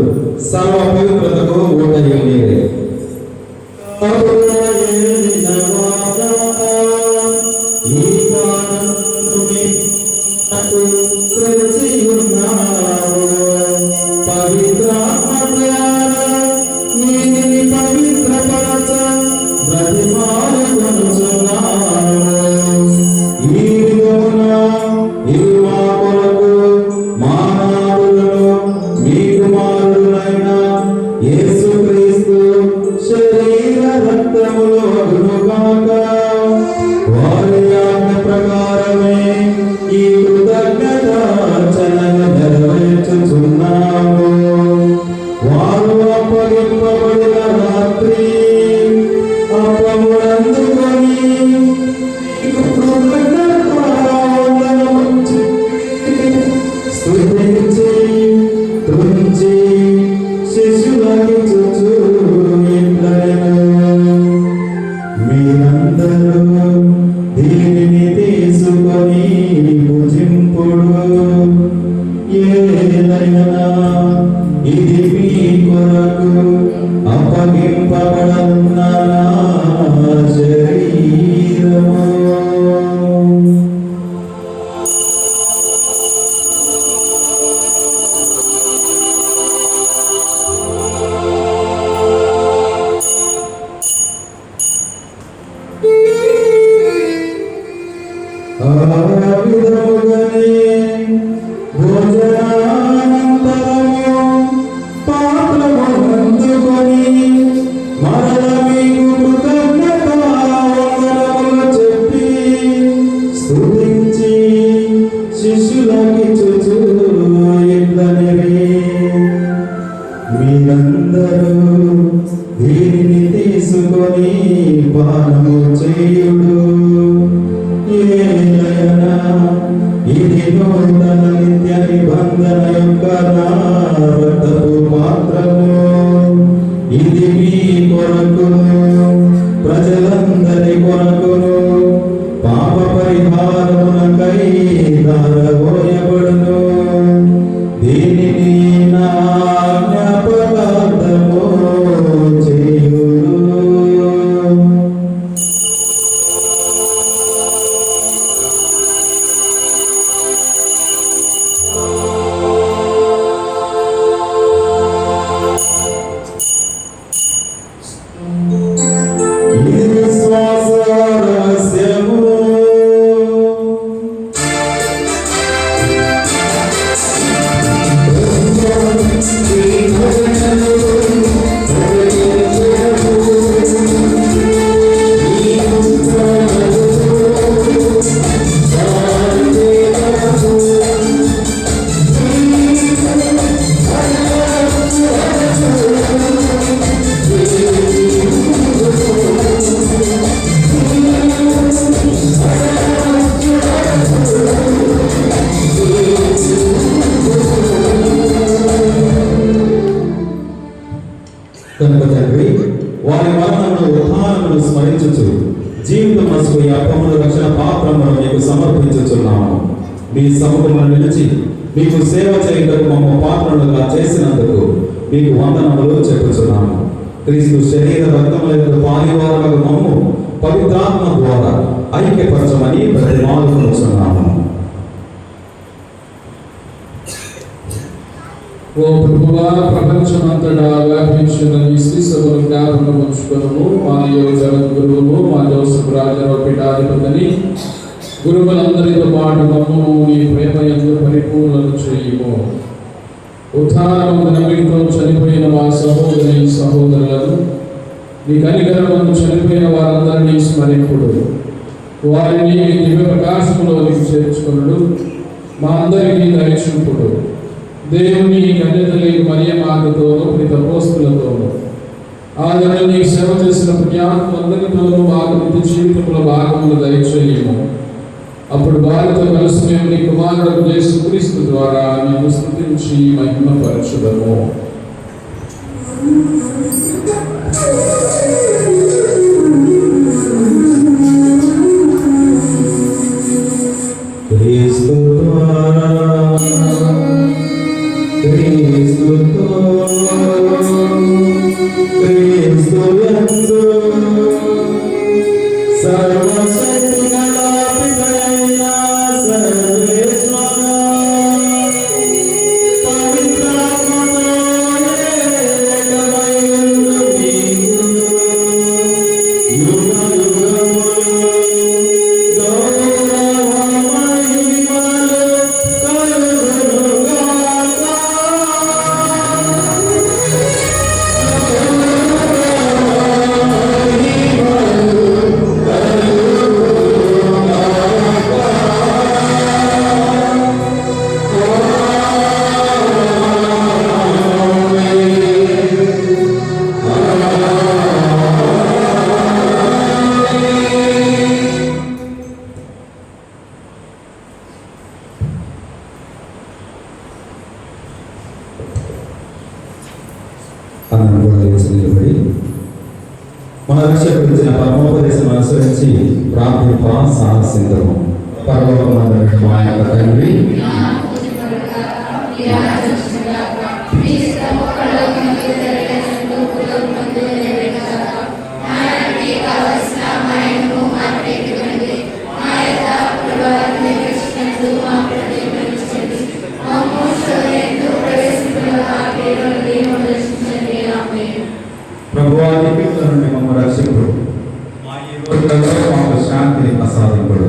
Speaker 2: సర్వ పవిత్రతకు ఊటయు మీరే. ఇది మీ కొరకు అప్పగింపబడనున్న ఆ విధముగానే భోజనానంతరము పాత్రమునందుకొని మరల మీకు కృతజ్ఞతావందనములు చెప్పి స్తుతించి శిష్యులకిచ్చుచు ఇట్లనిరి, మీరందరూ దీనిని తీసుకొని పానము చేయుడు. ఏలయనా ఇది నూతన నిత్య నిబంధన యొక్క నా రక్తపు పాత్రము. ఇది మీ కొరకును ప్రజలందరి కొరకును పాప పరిహారమునకై ధారపోయబడును. దీనిని నా జ్ఞాపకార్థము చేయుడు. ఇది విశ్వాస రహస్యము. కనుక తండ్రి, వారి మరణమును ఉత్థానమును స్మరించుచు జీవితమనసు ఈ అప్పమును రక్షణ పాత్రమును మీకు సమర్పించుచున్నాము. మీ సముఖమున నిలిచి మీకు సేవ చేయుటకు మమ్మ పాత్రలుగా చేసినందుకు మీకు వందనములు చెప్పుచున్నాము. క్రీస్తు శరీర రక్తములకు పాలివారులకు మమ్ము పవిత్రాత్మ ద్వారా ఐక్యపరచమని బ్రతిమాలుకొనుచున్నాము.
Speaker 5: ఓ ప్రభువా, ప్రపంచమంతటా వ్యాపించిన ఈ శ్రీసభను జ్ఞాపకం ఉంచుకొనుము. మా జగద్గురువును మా జోసఫ్ రాజారావు పీఠాధిపతిని గురువులందరితో పాటు మమ్మను నీ ప్రేమ యందు పరిపూర్ణను చేయుము. ఉత్థానము నమ్మికతో చనిపోయిన మా సహోదరి సహోదరులను నీ కనికరమును చనిపోయిన వారందరినీ స్మరింపుడు. వారిని నీ దివ్య ప్రకాశములోనికి చేర్చుకొనుడు. మా అందరికీ దయచూపుడు. దేవుని కన్యతల్లి మరియ మాతతోనూ ప్రియ అపోస్తలులతోనూ ఆదరణ నీ సేవ చేసిన పుణ్యాత్ములందరితోనూ మాకు నిత్య జీవితంలో భాగములు దయచేయము. అప్పుడు వారితో కలిసి మేము నీ కుమారుడు యేసుక్రీస్తు ద్వారా నిన్ను స్తుతించి మహిమపరచుదము.
Speaker 2: క్రీస్తు ద్వారా క్రీస్తుతో క్రీస్తు యందు సర్వశక్తి గల పితయైన సర్వేశ్వర పవిత్రాత్మతో ఏకమైయుండు మీకు యుగ యుగములు గౌరవ మహిమలు కలుగునుగాక. అందరం కూడా లేచి నిలబడి మన రక్షకుడు ఇచ్చిన పరమోపదేశం అనుసరించి ప్రార్థింప సాహసిందము. పరలోకమందున్న మా యొక్క తండ్రి, ప్రభువా, నీ పిల్లల నుండి మమ్మ రక్షకుడు, మా ఈ రోజులలో మాకు శాంతిని ప్రసాదింపుడు.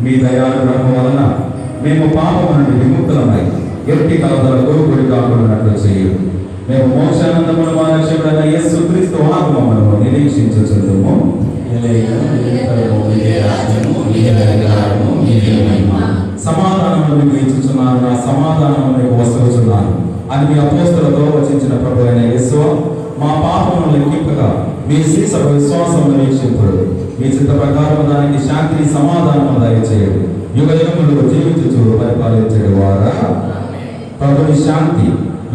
Speaker 2: మీ దయానుగ్రహం వలన మేము పాపము నుండి విముక్తులమై ఎట్టి కాపుదలకు గురి కాకున్నట్లు చేయు. మేము మోక్షానందమును మా రక్షకుడైన యేసుక్రీస్తు ఆత్మమును నిరీక్షించుచుందుము. సమాధానమును మీకు ఇచ్చుచున్నాను, నా సమాధానము మీకు వస్తువుచున్నాను అని మీ అపోస్తలతో వచించిన ప్రభు అయిన యేసు మా పాపమును లెక్కింపగా మీ శీర్ష విశ్వాసం నిరీక్షింపుడు. మీ చిత్త ప్రకారం దానికి శాంతి సమాధానము దయచేయడు. యుగ యుగములు జీవించుచు పరిపాలించడు వారా. ప్రభుని శాంతి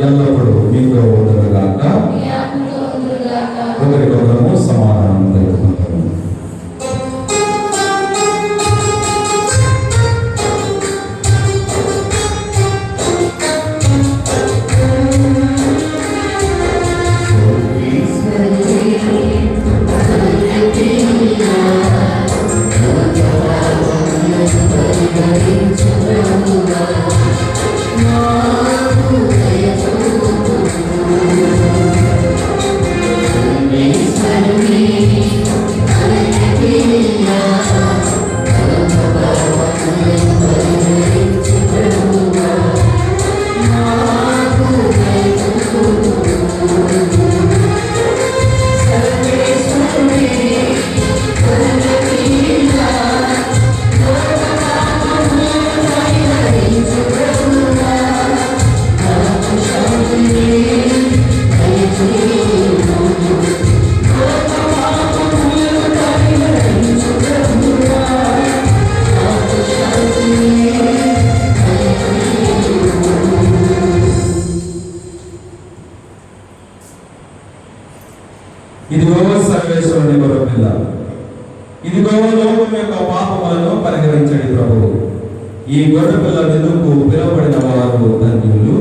Speaker 2: ఎల్లప్పుడూ మీతో ఉండగాక. ఒకరికొకరము సమాధానం తెలుపుకుంటాము. ఇదిగో సర్వేశ్వరుని గొర్రెపిల్ల, ఇదిగో లోకం యొక్క పాపములను పరిహరించడి ప్రభువు. ఈ గొర్రెపిల్ల నిలుపు పిలువబడిన వారు ధన్యులు.